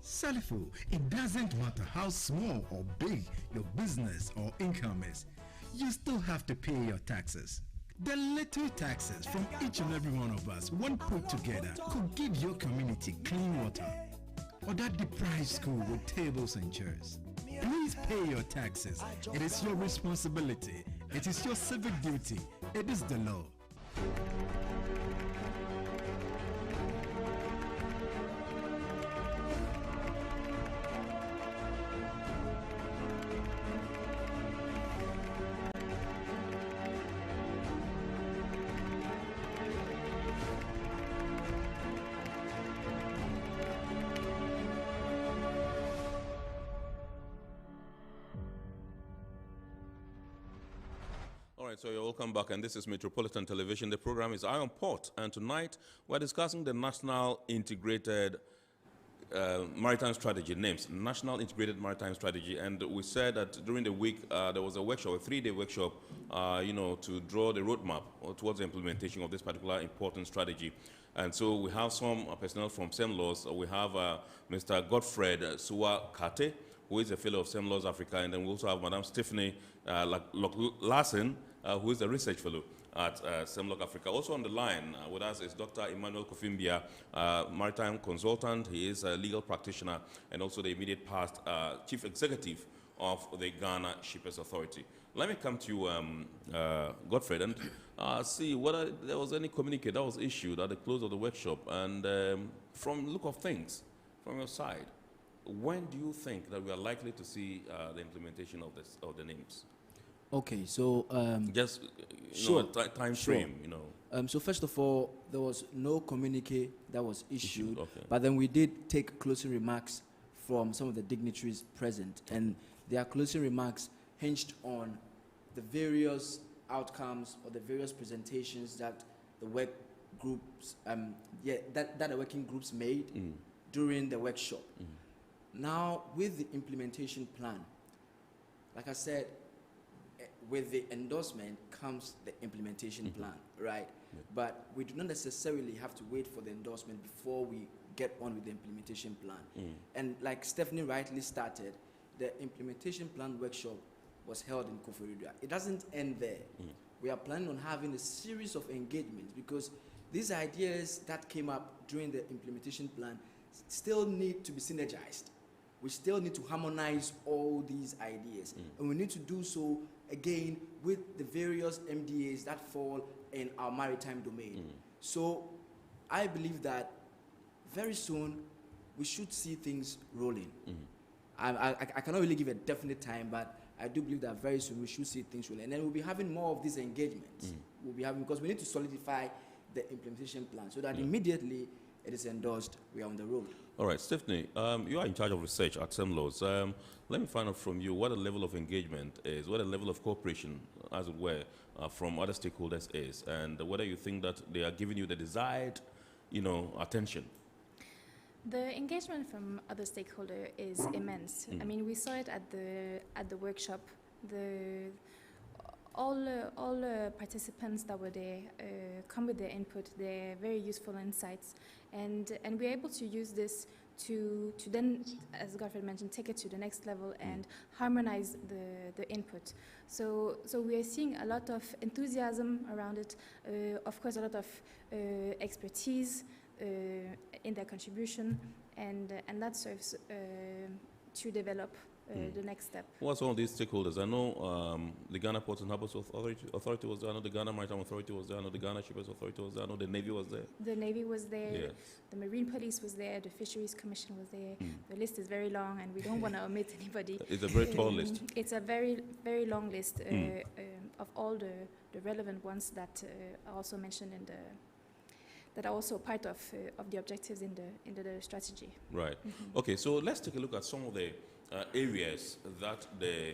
Salifo, it doesn't matter how small or big your business or income is. You still have to pay your taxes. The little taxes from each and every one of us, when put together, could give your community clean water or that deprived school with tables and chairs. Please pay your taxes. It is your responsibility. It is your civic duty. It is the law. right, so you're welcome back, and this is Metropolitan Television. The program is Eye on Port, and tonight we're discussing the National Integrated Maritime Strategy, National Integrated Maritime Strategy, and we said that during the week there was a workshop, a 3-day workshop, to draw the roadmap towards the implementation of this particular important strategy. And so we have some personnel from SEMLAWS. We have Mr. Godfred Suwa-Kate, who is a fellow of SEMLAWS Africa, and then we also have Madam Stephanie Larson, who is a research fellow at SEMLAWS Africa. Also on the line with us is Dr. Emmanuel Kofimbia, maritime consultant. He is a legal practitioner and also the immediate past chief executive of the Ghana Shippers Authority. Let me come to you, Godfred, and see whether there was any communique that was issued at the close of the workshop. And from the look of things, from your side, when do you think that we are likely to see the implementation of the names? Okay, so just time frame, So first of all, there was no communique that was issued, okay. But then we did take closing remarks from some of the dignitaries present, and their closing remarks hinged on the various outcomes or the various presentations that the work groups, that the working groups made during the workshop. Now, with the implementation plan, like I said, with the endorsement comes the implementation plan, right? Yeah. But we do not necessarily have to wait for the endorsement before we get on with the implementation plan. And like Stephanie rightly started, the implementation plan workshop was held in Koforidua. It doesn't end there. We are planning on having a series of engagements because these ideas that came up during the implementation plan still need to be synergized. We still need to harmonize all these ideas. And we need to do so again with the various MDAs that fall in our maritime domain. So I believe that very soon we should see things rolling. I cannot really give a definite time, but I do believe that very soon we should see things rolling. And then we'll be having more of these engagements. We'll be having, because we need to solidify the implementation plan so that immediately it is endorsed, we are on the road. All right, Stephanie, you are in charge of research at SEMLAWS. Let me find out from you what the level of engagement is, what the level of cooperation, as it were, from other stakeholders is, and whether you think that they are giving you the desired, attention. The engagement from other stakeholders is immense. I mean, we saw it at the workshop. All participants that were there come with their input, their very useful insights, and we're able to use this to then, as Godfred mentioned, take it to the next level and harmonize the input. So we are seeing a lot of enthusiasm around it, of course a lot of expertise in their contribution, and that serves to develop the next step. Who are some of these stakeholders? I know the Ghana Ports and Harbours Authority was there. I know the Ghana Maritime Authority was there. I know the Ghana Shippers Authority was there. I know the Navy was there. The Navy was there. Yes. The Marine Police was there. The Fisheries Commission was there. The list is very long, and we don't want to omit anybody. It's a very tall list. It's a very, very long list of all the relevant ones that are also mentioned in that are also part of the objectives in the strategy. Right. Okay, so let's take a look at some of the areas that the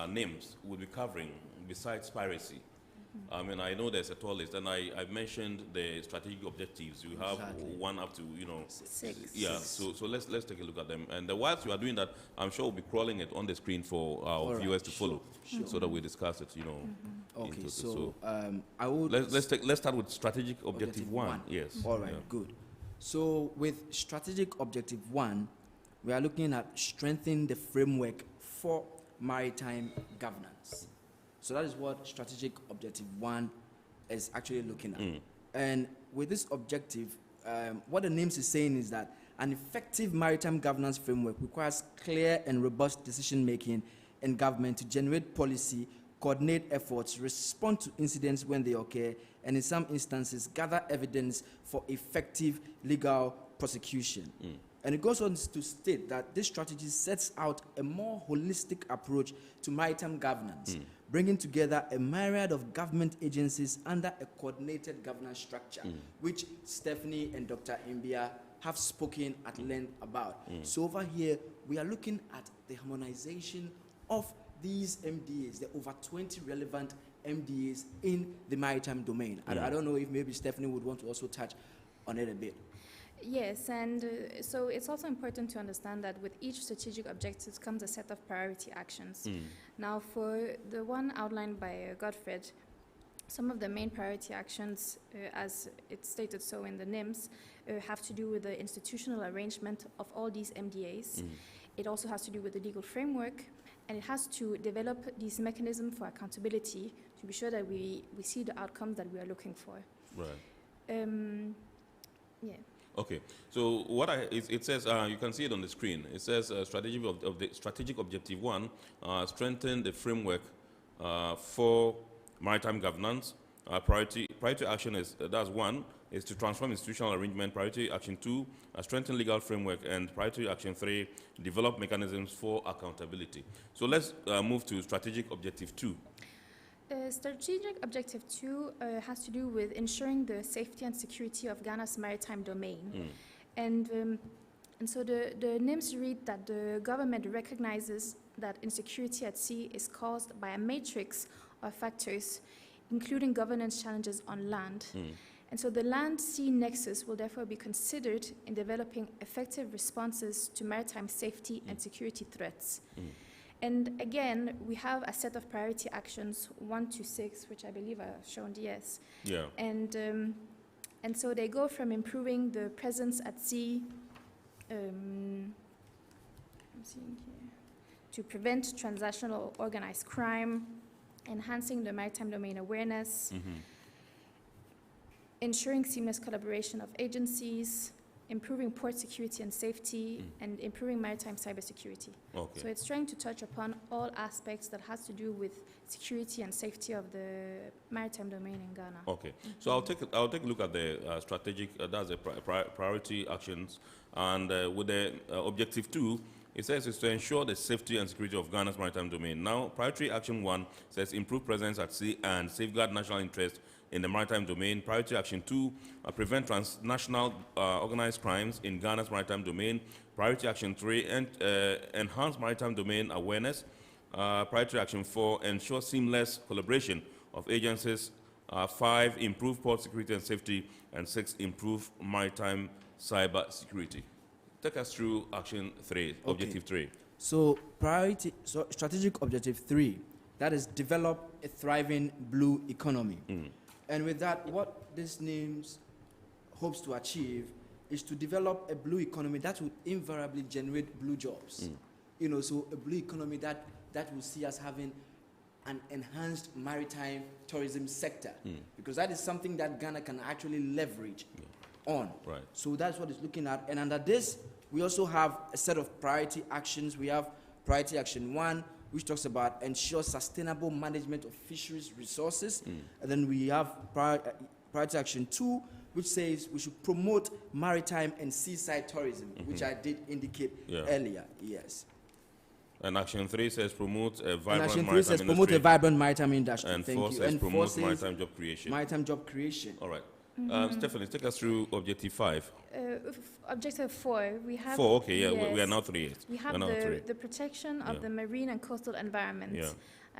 names will be covering besides piracy. I mean, I know there's a tall list, and I mentioned the strategic objectives. You have one up to, 6. Yeah, so let's take a look at them. And whilst you are doing that, I'm sure we'll be crawling it on the screen for our viewers to follow, so that we discuss it, Okay, so I would... Let's start with strategic objective 1. Yes. All right, good. So with strategic objective 1, we are looking at strengthening the framework for maritime governance. So that is what strategic objective 1 is actually looking at. And with this objective, what the names is saying is that an effective maritime governance framework requires clear and robust decision-making in government to generate policy, coordinate efforts, respond to incidents when they occur, and in some instances, gather evidence for effective legal prosecution. And it goes on to state that this strategy sets out a more holistic approach to maritime governance, bringing together a myriad of government agencies under a coordinated governance structure, which Stephanie and Dr. Imbia have spoken at length about. So over here, we are looking at the harmonization of these MDAs, the over 20 relevant MDAs in the maritime domain. I don't know if maybe Stephanie would want to also touch on it a bit. Yes, and so it's also important to understand that with each strategic objective comes a set of priority actions. Now, for the one outlined by Godfred, some of the main priority actions, as it's stated so in the NIMS, have to do with the institutional arrangement of all these MDAs. It also has to do with the legal framework, and it has to develop these mechanisms for accountability to be sure that we see the outcomes that we are looking for. Right. Yeah. Okay, so it says, you can see it on the screen. It says strategic objective 1, strengthen the framework for maritime governance. Priority action is, that's 1, is to transform institutional arrangement. Priority action 2, strengthen legal framework. And priority action 3, develop mechanisms for accountability. So let's move to strategic objective 2. Strategic objective 2 has to do with ensuring the safety and security of Ghana's maritime domain. And so the NIMS read that the government recognizes that insecurity at sea is caused by a matrix of factors, including governance challenges on land. And so the land-sea nexus will therefore be considered in developing effective responses to maritime safety and security threats. And again, we have a set of priority actions 1 to 6, which I believe are shown, yes. Yeah. And so they go from improving the presence at sea, I'm seeing here, to prevent transnational organized crime, enhancing the maritime domain awareness, ensuring seamless collaboration of agencies, improving port security and safety, and improving maritime cybersecurity. Okay. So it's trying to touch upon all aspects that has to do with security and safety of the maritime domain in Ghana. Okay, so I'll take a look at the strategic, that's the priority actions, and with the objective 2, it says it's to ensure the safety and security of Ghana's maritime domain. Now, priority action 1 says improve presence at sea and safeguard national interest in the maritime domain. Priority action 2, prevent transnational organized crimes in Ghana's maritime domain. Priority action 3, enhance maritime domain awareness. Priority action 4, ensure seamless collaboration of agencies. 5, improve port security and safety. And 6, improve maritime cyber security. Take us through action 3, objective 3. So strategic objective 3, that is develop a thriving blue economy. And with that, what this NIMS hopes to achieve is to develop a blue economy that will invariably generate blue jobs. You know, so a blue economy that will see us having an enhanced maritime tourism sector, because that is something that Ghana can actually leverage on. Right. So that's what it's looking at. And under this, we also have a set of priority actions. We have priority action 1, which talks about ensure sustainable management of fisheries resources. And then we have priority action 2, which says we should promote maritime and seaside tourism, which I did indicate earlier. Yes. And action 3 says promote a vibrant action 3 maritime says industry. promote a vibrant maritime industry. And Thank 4 you. says And promote 4 says maritime job creation. Maritime job creation. All right. Stephanie, take us through objective 5. Objective 4, we have 4, okay, yeah, yes, we are now 3. We have the protection of the marine and coastal environment.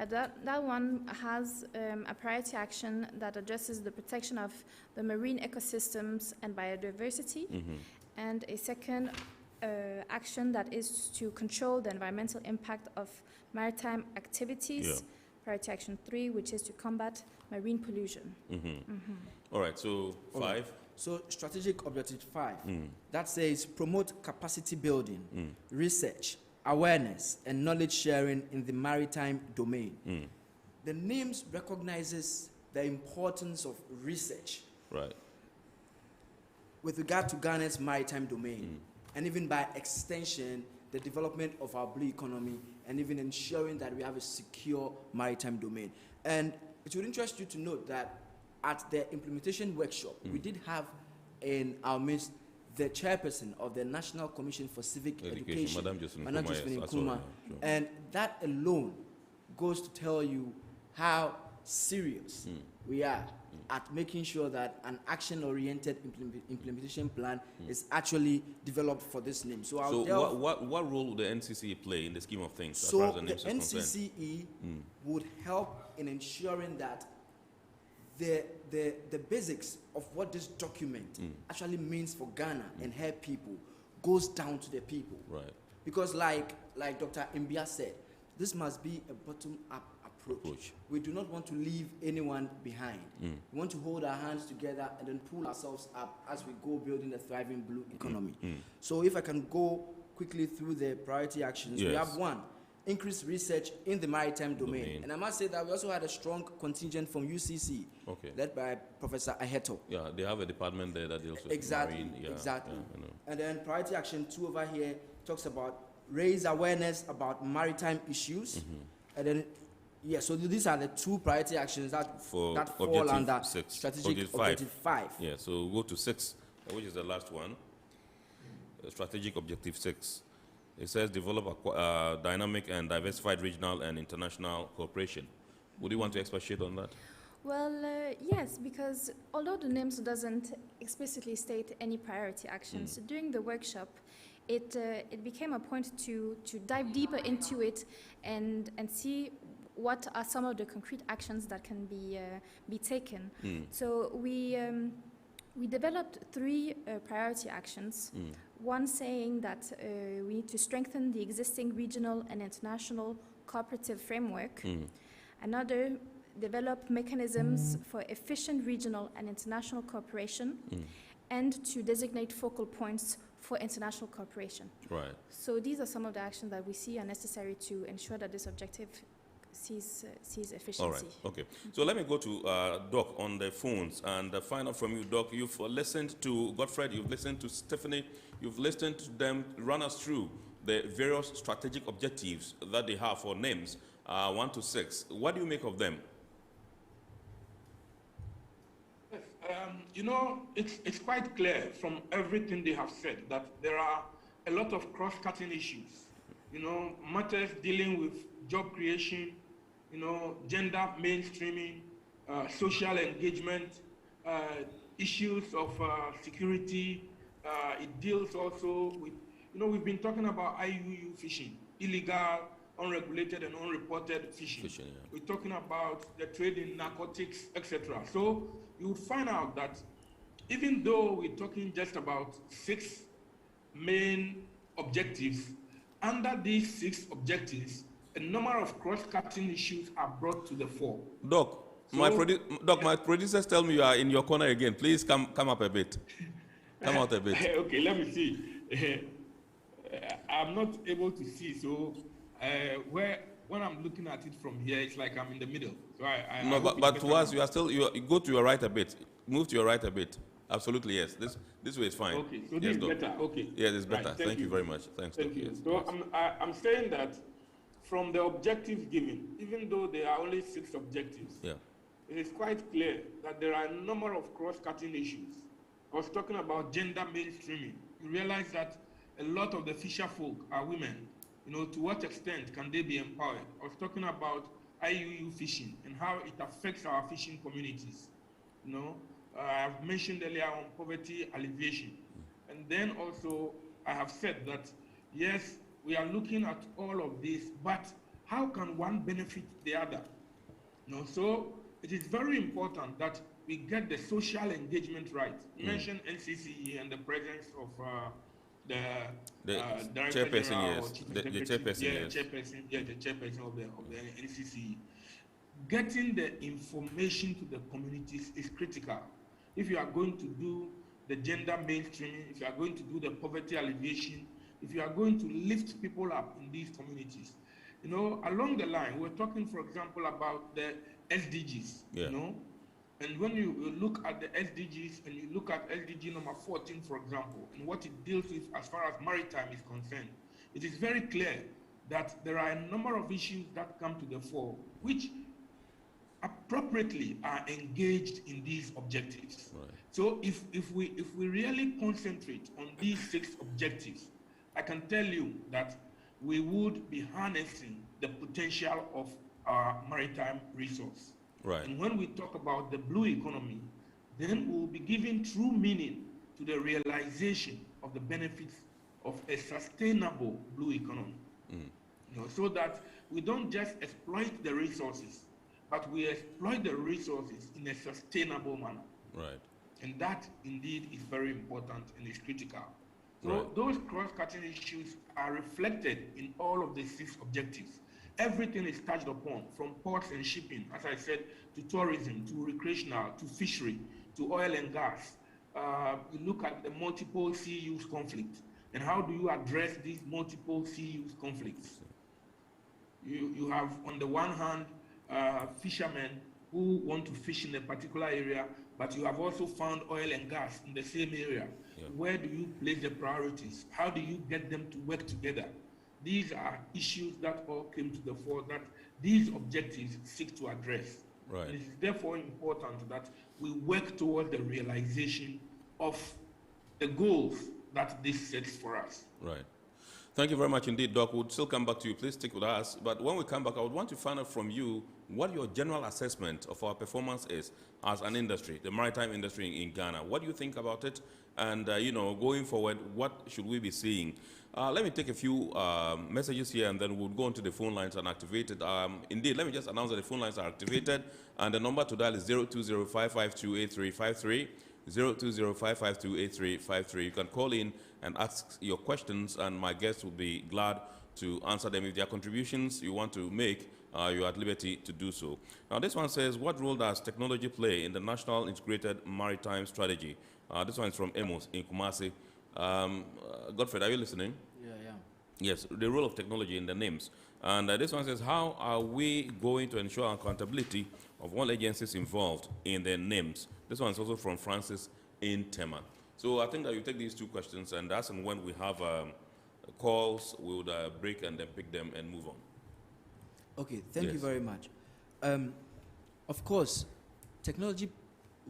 That one has a priority action that addresses the protection of the marine ecosystems and biodiversity, and a second action that is to control the environmental impact of maritime activities. Priority action 3, which is to combat marine pollution. All right, so 5. Right. So strategic objective 5, that says promote capacity building, research, awareness, and knowledge sharing in the maritime domain. The NIMS recognizes the importance of research with regard to Ghana's maritime domain, and even by extension, the development of our blue economy, and even ensuring that we have a secure maritime domain. And it would interest you to note that at the implementation workshop, we did have in our midst the chairperson of the National Commission for Civic Education, Madam Josephine Nkrumah, and that alone goes to tell you how serious we are at making sure that an action-oriented implementation plan is actually developed for this NIM. So, what role would the NCCE play in the scheme of things? So as far as the NCCE would help in ensuring that the basics of what this document actually means for Ghana and her people goes down to the people. Right. Because like Dr. Mbia said, this must be a bottom-up approach. We do not want to leave anyone behind. We want to hold our hands together and then pull ourselves up as we go building a thriving blue economy. So if I can go quickly through the priority actions, we have one, increase research in the maritime domain. And I must say that we also had a strong contingent from UCC, led by Professor Aheto. Yeah, they have a department there that deals with marine. Yeah, exactly. Yeah, I know. And then priority action 2 over here talks about raise awareness about maritime issues. And then, so these are the 2 priority actions that fall under strategic objective 5. Yeah, so we'll go to 6, which is the last one. Strategic objective 6. It says develop a dynamic and diversified regional and international cooperation. Would you want to expatiate on that? Well, yes, because although the NIMS doesn't explicitly state any priority actions, during the workshop, it became a point to dive deeper into it and see what are some of the concrete actions that can be taken. So we developed 3 priority actions. One saying that we need to strengthen the existing regional and international cooperative framework. Another, develop mechanisms for efficient regional and international cooperation, and to designate focal points for international cooperation. Right. So these are some of the actions that we see are necessary to ensure that this objective sees efficiency. All right, okay. So let me go to Doc on the phones, and find out from you, Doc. You've listened to Godfred, you've listened to Stephanie, you've listened to them run us through the various strategic objectives that they have for NIMS 1 to 6. What do you make of them? You know, it's quite clear from everything they have said that there are a lot of cross-cutting issues. You know, matters dealing with job creation, you know, gender mainstreaming, social engagement, issues of security. It deals also with, you know, we've been talking about IUU fishing, illegal, unregulated and unreported fishing. We're talking about the trade in narcotics, etc. So you would find out that even though we're talking just about 6 main objectives, under these 6 objectives, a number of cross-cutting issues are brought to the fore. Doc, my producers tell me you are in your corner again. Please come up a bit. Come out a bit. Okay, let me see. I'm not able to see, so when I'm looking at it from here, it's like I'm in the middle. So but to us, you are still, you go to your right a bit. Move to your right a bit. Absolutely, yes. This way is fine. Okay, so this is better. Okay. Yes, it's better. Right, thank you very much. Thanks. Thank you. Yes, so I'm saying that from the objectives given, even though there are only 6 objectives, it is quite clear that there are a number of cross-cutting issues. I was talking about gender mainstreaming. You realize that a lot of the fisher folk are women. You know, to what extent can they be empowered? I was talking about IUU fishing and how it affects our fishing communities. You know, I've mentioned earlier on poverty alleviation. And then also I have said that, yes, we are looking at all of this, but how can one benefit the other? You know, so it is very important that we get the social engagement right. You mentioned NCCE and the presence of the chairperson, yes. The chairperson, the chairperson of the NCCE. Getting the information to the communities is critical. If you are going to do the gender mainstreaming, if you are going to do the poverty alleviation, if you are going to lift people up in these communities, you know, along the line, we're talking, for example, about the SDGs, you know, and when you look at the SDGs and you look at SDG number 14, for example, and what it deals with as far as maritime is concerned, it is very clear that there are a number of issues that come to the fore, which appropriately are engaged in these objectives. Right. So if we really concentrate on these 6 objectives, I can tell you that we would be harnessing the potential of our maritime resource. Right. And when we talk about the blue economy, then we'll be giving true meaning to the realization of the benefits of a sustainable blue economy. You know, so that we don't just exploit the resources, but we exploit the resources in a sustainable manner. Right. And that indeed is very important and is critical. So Right. those cross-cutting issues are reflected in all of the 6 objectives. Everything is touched upon, from ports and shipping, as I said, to tourism, to recreational, to fishery, to oil and gas. You look at the multiple sea use conflict, and how do you address these multiple sea use conflicts? You have, on the one hand, fishermen who want to fish in a particular area, but you have also found oil and gas in the same area. Yeah. Where do you place the priorities? How do you get them to work together? These are issues that all came to the fore that these objectives seek to address. Right. It is therefore important that we work towards the realization of the goals that this sets for us. Right. Thank you very much indeed, Doc. We'll still come back to you. Please stick with us. But when we come back, I would want to find out from you what your general assessment of our performance is as an industry, the maritime industry in Ghana. What do you think about it? And, you know, going forward, what should we be seeing? Let me take a few messages here, and then we'll go into the phone lines and activate it. Indeed, let me just announce that the phone lines are activated, and the number to dial is 020-552-8353, 020-552-8353. You can call in and ask your questions, and my guests will be glad to answer them. If there are contributions you want to make, you're at liberty to do so. Now, this one says, what role does technology play in the National Integrated Maritime Strategy? This one is from Amos in Kumasi. Godfred, are you listening? Yeah. Yes, the role of technology in the names. And this one says, how are we going to ensure accountability of all agencies involved in their names? This one is also from Francis in Tema. So I think that you take these 2 questions, and that's when we have calls, we would break and then pick them and move on. Okay, thank you very much. Of course, technology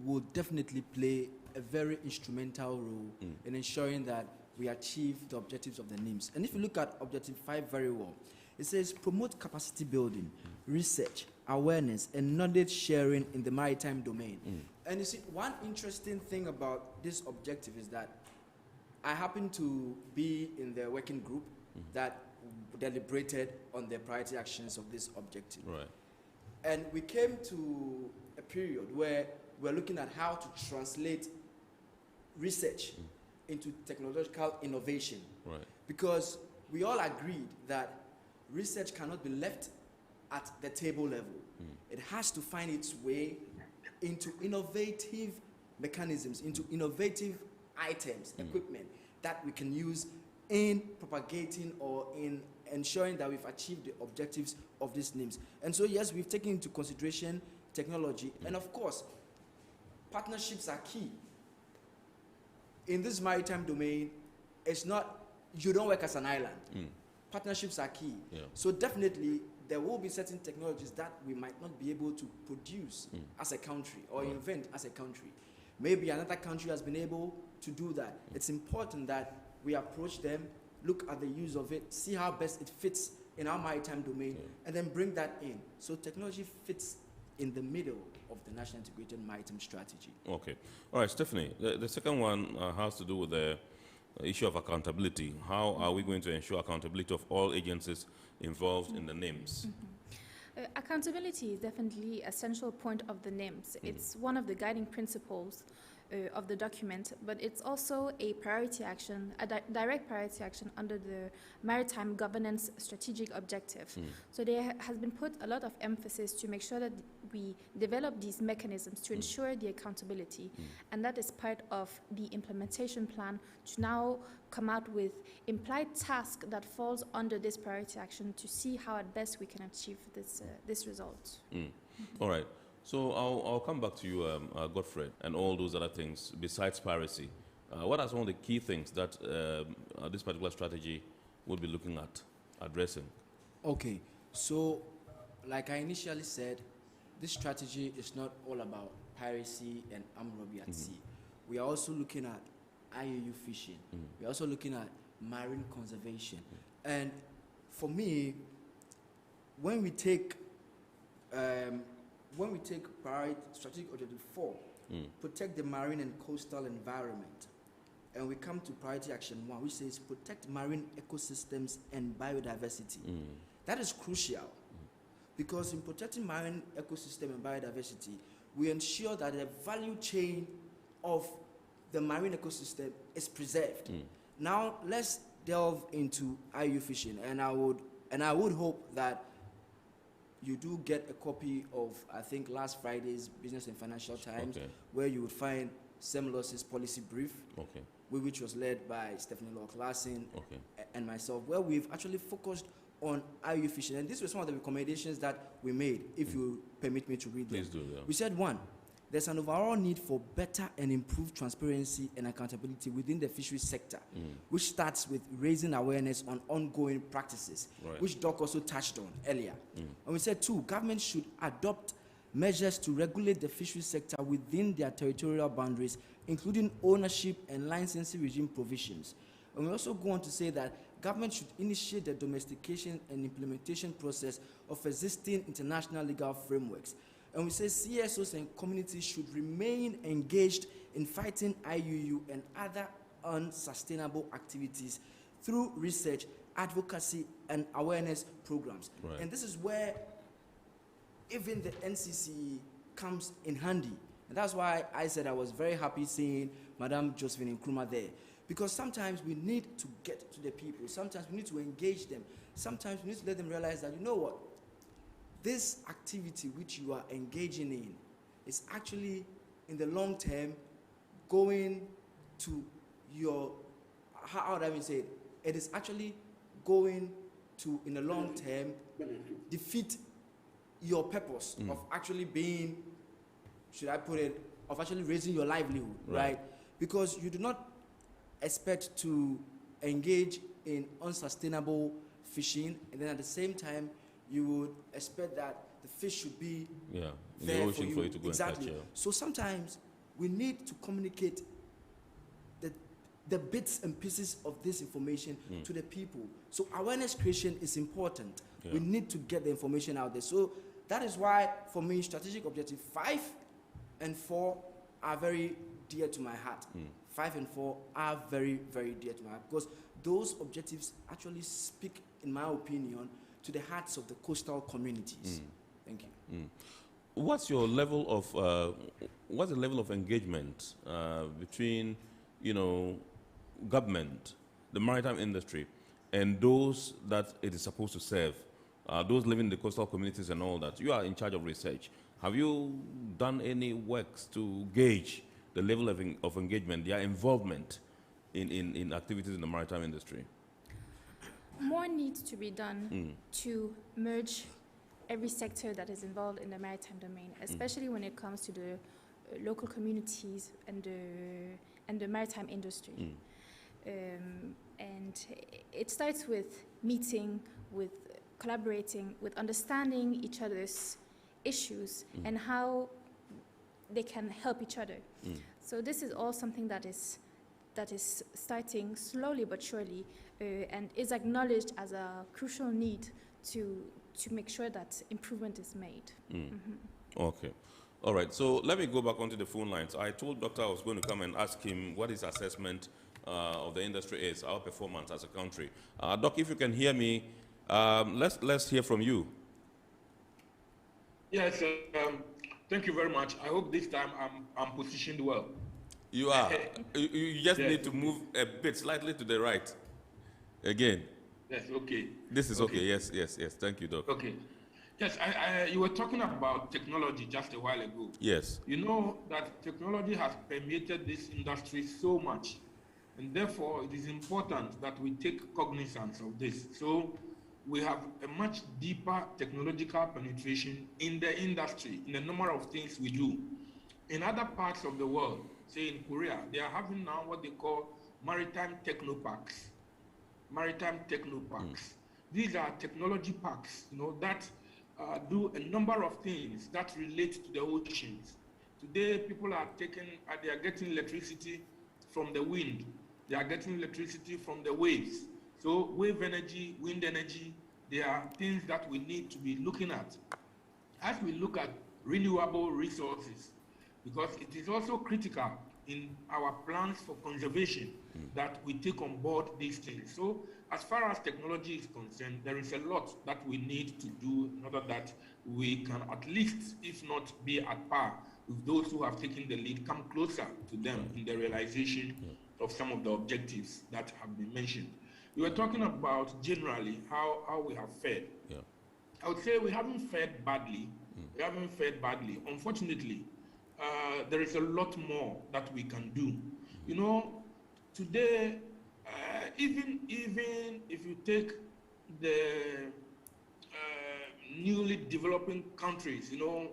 will definitely play a very instrumental role in ensuring that we achieve the objectives of the NIMS. And if you look at Objective 5 very well, it says promote capacity building, research, awareness, and knowledge sharing in the maritime domain. And you see, one interesting thing about this objective is that I happen to be in the working group that deliberated on the priority actions of this objective. Right. And we came to a period where we're looking at how to translate research into technological innovation. Right. Because we all agreed that research cannot be left at the table level. It has to find its way into innovative mechanisms, into innovative items, equipment that we can use in propagating or in ensuring that we've achieved the objectives of these NIMS. And so, yes, we've taken into consideration technology, and of course, partnerships are key. In this maritime domain, it's not, you don't work as an island. Partnerships are key. Yeah. So definitely, there will be certain technologies that we might not be able to produce as a country or invent as a country. Maybe another country has been able to do that. It's important that we approach them, look at the use of it, see how best it fits in our maritime domain, and then bring that in. So technology fits in the middle of the National Integrated Maritime Strategy. Okay. All right, Stephanie, the second one has to do with the issue of accountability. How are we going to ensure accountability of all agencies involved in the NIMS? Accountability is definitely a central point of the NIMS. It's one of the guiding principles of the document, but it's also a priority action, a direct priority action under the Maritime Governance Strategic Objective. So there has been put a lot of emphasis to make sure that we develop these mechanisms to ensure the accountability, and that is part of the implementation plan to now come out with implied task that falls under this priority action to see how at best we can achieve this result. All right. So I'll come back to you, Godfred, and all those other things besides piracy. What are some of the key things that this particular strategy will be looking at addressing? Okay, so like I initially said, this strategy is not all about piracy and armed robbery at sea. We are also looking at IUU fishing. We're also looking at marine conservation. And for me, when we take when we take priority strategic objective 4, protect the marine and coastal environment, and we come to priority action 1, which says protect marine ecosystems and biodiversity. That is crucial, because in protecting marine ecosystem and biodiversity, we ensure that the value chain of the marine ecosystem is preserved. Now let's delve into IUU fishing, and I would hope that you do get a copy of, I think, last Friday's Business and Financial Times, where you would find Semlos's policy brief, which was led by Stephanie Law-Clarkson and myself, where we've actually focused on IUU fishing. And these were some of the recommendations that we made, if you permit me to read them. Please do, yeah. We said, 1, there's an overall need for better and improved transparency and accountability within the fisheries sector, which starts with raising awareness on ongoing practices, which Doc also touched on earlier. And we said 2, government should adopt measures to regulate the fisheries sector within their territorial boundaries, including ownership and licensing regime provisions. And we also go on to say that government should initiate the domestication and implementation process of existing international legal frameworks. And we say CSOs and communities should remain engaged in fighting IUU and other unsustainable activities through research, advocacy, and awareness programs. And this is where even the NCC comes in handy. And that's why I said I was very happy seeing Madam Josephine Nkrumah there. Because sometimes we need to get to the people. Sometimes we need to engage them. Sometimes we need to let them realize that, you know what, this activity which you are engaging in is actually, in the long term, going to your, how would I even say it? It is actually going to, in the long term, defeat your purpose of actually being, should I put it, of actually raising your livelihood, right? Because you do not expect to engage in unsustainable fishing, and then at the same time, you would expect that the fish should be in there the ocean for you to go exactly. and catch. So sometimes we need to communicate the bits and pieces of this information to the people. So awareness creation is important. We need to get the information out there. So that is why, for me, strategic objective 5 and 4 are very dear to my heart. 5 and 4 are very, very dear to my heart, because those objectives actually speak, in my opinion, to the hearts of the coastal communities. Thank you. What's your level of what's the level of engagement between, you know, government, the maritime industry, and those that it is supposed to serve, those living in the coastal communities and all that? You are in charge of research. Have you done any works to gauge the level of engagement, their involvement in activities in the maritime industry? More needs to be done to merge every sector that is involved in the maritime domain, especially when it comes to the local communities and the maritime industry. And it starts with meeting, with collaborating, with understanding each other's issues and how they can help each other. So this is all something that is starting slowly but surely, and is acknowledged as a crucial need to make sure that improvement is made. Okay. All right. So let me go back onto the phone lines. I told Doctor I was going to come and ask him what his assessment of the industry is, our performance as a country. Doc, if you can hear me, let's hear from you. Yes. Thank you very much. I hope this time I'm positioned well. You are. You just need to move a bit slightly to the right. Again. Yes, okay. This is okay. Yes. Thank you, Doc. Okay. Yes, you were talking about technology just a while ago. Yes. You know that technology has permeated this industry so much, and therefore it is important that we take cognizance of this. So we have a much deeper technological penetration in the industry, in the number of things we do. In other parts of the world, say in Korea, they are having now what they call maritime technoparks. Maritime technoparks. These are technology parks, you know, that do a number of things that relate to the oceans. Today, people are they are getting electricity from the wind. They are getting electricity from the waves. So wave energy, wind energy, they are things that we need to be looking at. As we look at renewable resources, because it is also critical in our plans for conservation that we take on board these things. So as far as technology is concerned, there is a lot that we need to do in order that we can at least, if not be at par with those who have taken the lead, come closer to them in the realization of some of the objectives that have been mentioned. We were talking about generally how we have fared. Yeah. I would say we haven't fared badly. We haven't fared badly. Unfortunately, there is a lot more that we can do. You know, today, even if you take the newly developing countries, you know,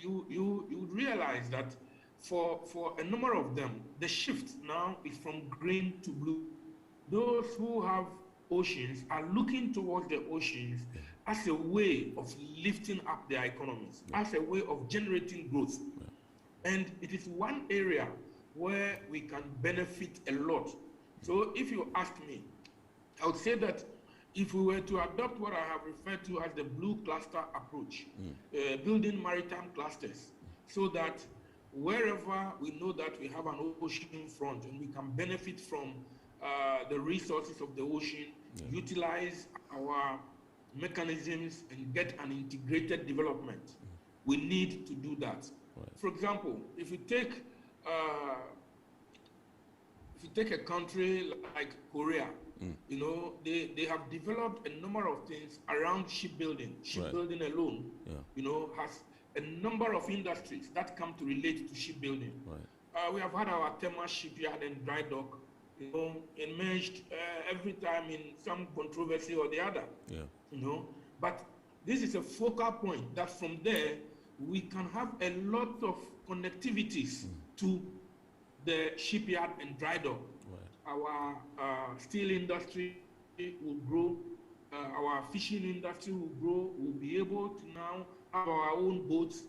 you would realize that for a number of them, the shift now is from green to blue. Those who have oceans are looking towards the oceans as a way of lifting up their economies, as a way of generating growth. And it is one area where we can benefit a lot. So if you ask me, I would say that if we were to adopt what I have referred to as the blue cluster approach, building maritime clusters, so that wherever we know that we have an ocean front and we can benefit from the resources of the ocean, utilize our mechanisms and get an integrated development, we need to do that. For example, if you take a country like Korea, you know, they have developed a number of things around shipbuilding. Shipbuilding alone, you know, has a number of industries that come to relate to shipbuilding. We have had our Tema shipyard and dry dock, you know, emerged every time in some controversy or the other. You know, but this is a focal point that from there we can have a lot of connectivities to the shipyard and dry dock. Our steel industry will grow, our fishing industry will grow, we'll be able to now have our own boats.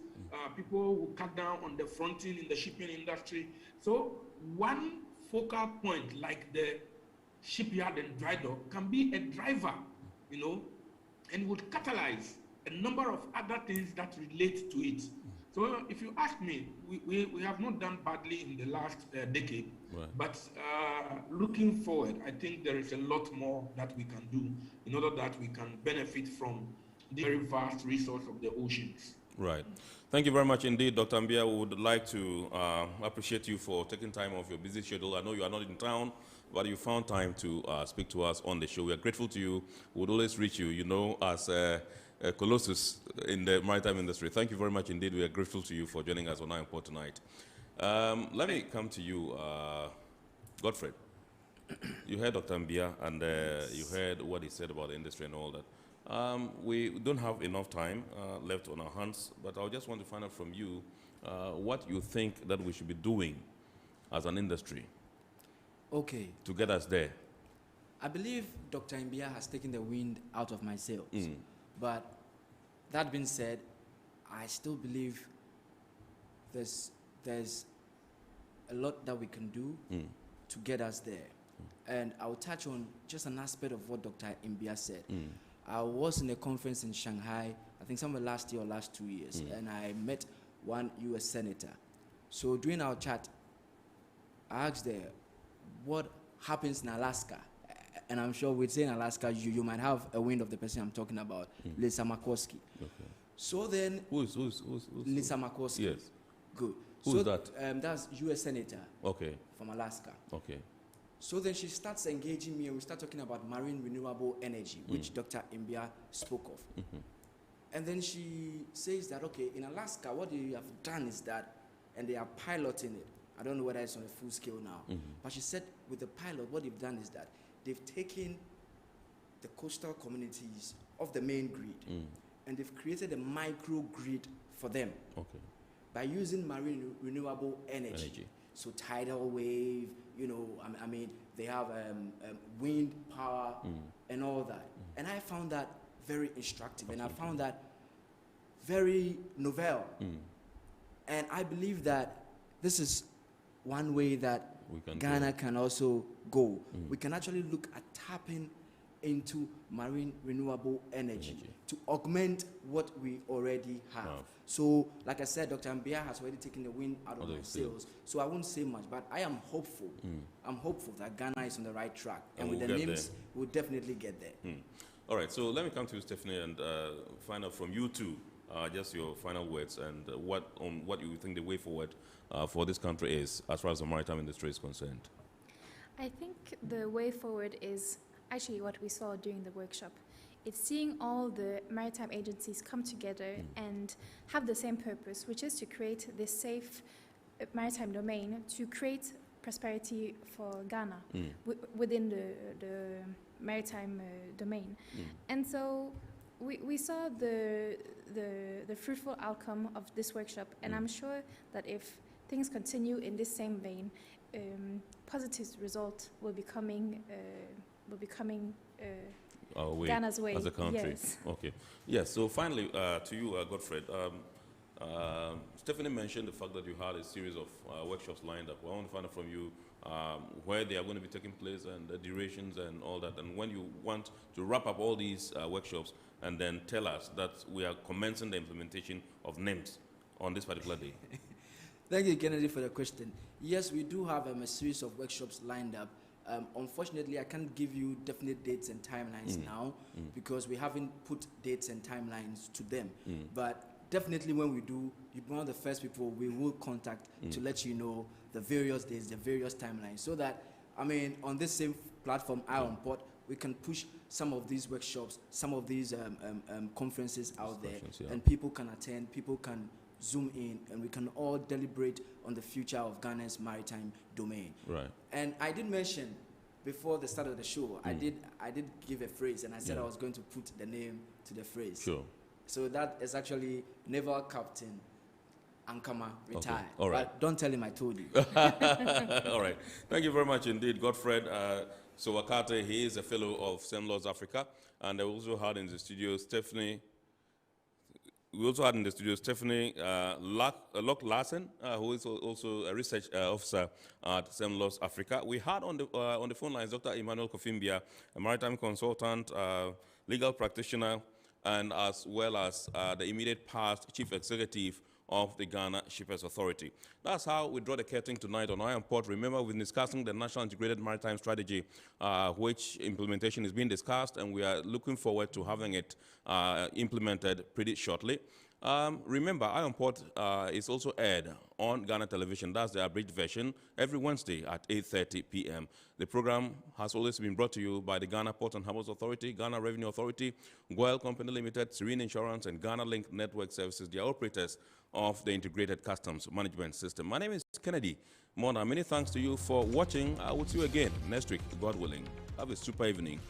People will cut down on the fronting in the shipping industry. So one focal point like the shipyard and dry dock can be a driver, you know, and would catalyze a number of other things that relate to it. So if you ask me, we have not done badly in the last decade, but looking forward, I think there is a lot more that we can do in order that we can benefit from the very vast resource of the oceans. Right. Thank you very much indeed, Dr. Mbia. We would like to appreciate you for taking time off your busy schedule. I know you are not in town, but you found time to speak to us on the show. We are grateful to you. We would always reach you, you know, as a colossus in the maritime industry. Thank you very much indeed. We are grateful to you for joining us on our report tonight. Let me come to you, Godfred. You heard Dr. Mbia, and you heard what he said about the industry and all that. We don't have enough time left on our hands, but I just want to find out from you what you think that we should be doing as an industry to get us there. I believe Dr. Mbia has taken the wind out of my sails. But that being said, I still believe there's a lot that we can do to get us there. And I'll touch on just an aspect of what Dr. Mbia said. I was in a conference in Shanghai, I think somewhere last year or last 2 years, and I met one US senator. So during our chat, I asked her, what happens in Alaska? And I'm sure we'd say in Alaska, you might have a wind of the person I'm talking about, Lisa Makoski. So then... Who's Lisa Makoski. Yes. Good. Who's that? That's US senator from Alaska. Okay. So then she starts engaging me, and we start talking about marine renewable energy, which Dr. Mbia spoke of. And then she says that, okay, in Alaska, what they have done is that, and they are piloting it. I don't know whether it's on a full scale now. But she said with the pilot, what they've done is that they've taken the coastal communities of the main grid, and they've created a microgrid for them by using marine renewable energy. So tidal wave, you know, I mean, they have wind power and all that. And I found that very instructive, and I found that very novel. And I believe that this is one way that Ghana can also go. We can actually look at tapping into marine renewable energy to augment what we already have. So, like I said, Dr. Mbia has already taken the wind out of my sails. So I won't say much, but I am hopeful. I'm hopeful that Ghana is on the right track. And with the names, we'll definitely get there. All right, so let me come to you, Stephanie, and find out from you too, just your final words and what you think the way forward for this country is as far as the maritime industry is concerned. I think the way forward is actually what we saw during the workshop. It's seeing all the maritime agencies come together and have the same purpose, which is to create this safe maritime domain to create prosperity for Ghana within the maritime domain. And so we saw the fruitful outcome of this workshop, and I'm sure that if things continue in this same vein, positive results will be coming our way Ghana's way as a country. Yes. Okay. Yes. So finally, to you, Godfred. Stephanie mentioned the fact that you had a series of workshops lined up. Well, I want to find out from you where they are going to be taking place and the durations and all that. And when you want to wrap up all these workshops and then tell us that we are commencing the implementation of NIMS on this particular day. Thank you, Kennedy, for the question. Yes, we do have a series of workshops lined up. Unfortunately, I can't give you definite dates and timelines now because we haven't put dates and timelines to them. But definitely when we do, you're one of the first people we will contact to let you know the various days, the various timelines, so that, I mean, on this same platform, iOnPort, we can push some of these workshops, some of these conferences out there, and people can attend, people can zoom in, and we can all deliberate on the future of Ghana's maritime domain. Right. And I did mention before the start of the show, I did give a phrase, and I said I was going to put the name to the phrase. Sure. So that is actually Naval Captain Ankama, retired. Okay. All right. But don't tell him I told you. All right. Thank you very much indeed, Godfred. Sowakate, he is a fellow of SEMLOS Africa, and I also had in the studio Stephanie. We also had in the studio Stephanie Locke Larsen, who is also a research officer at SEMLOS Africa. We had on the phone lines Dr. Emmanuel Kofimbia, a maritime consultant, legal practitioner, and as well as the immediate past chief executive of the Ghana Shippers Authority. That's how we draw the curtain tonight on iOnPort. Remember, we've been discussing the National Integrated Maritime Strategy, which implementation is being discussed, and we are looking forward to having it implemented pretty shortly. Remember, iOnPort is also aired on Ghana Television. That's the abridged version, every Wednesday at 8:30 p.m. The program has always been brought to you by the Ghana Port and Harbours Authority, Ghana Revenue Authority, Goyle Company Limited, Serene Insurance, and Ghana Link Network Services, the operators of the Integrated Customs Management System. My name is Kennedy Mona. Many thanks to you for watching. I will see you again next week, God willing. Have a super evening.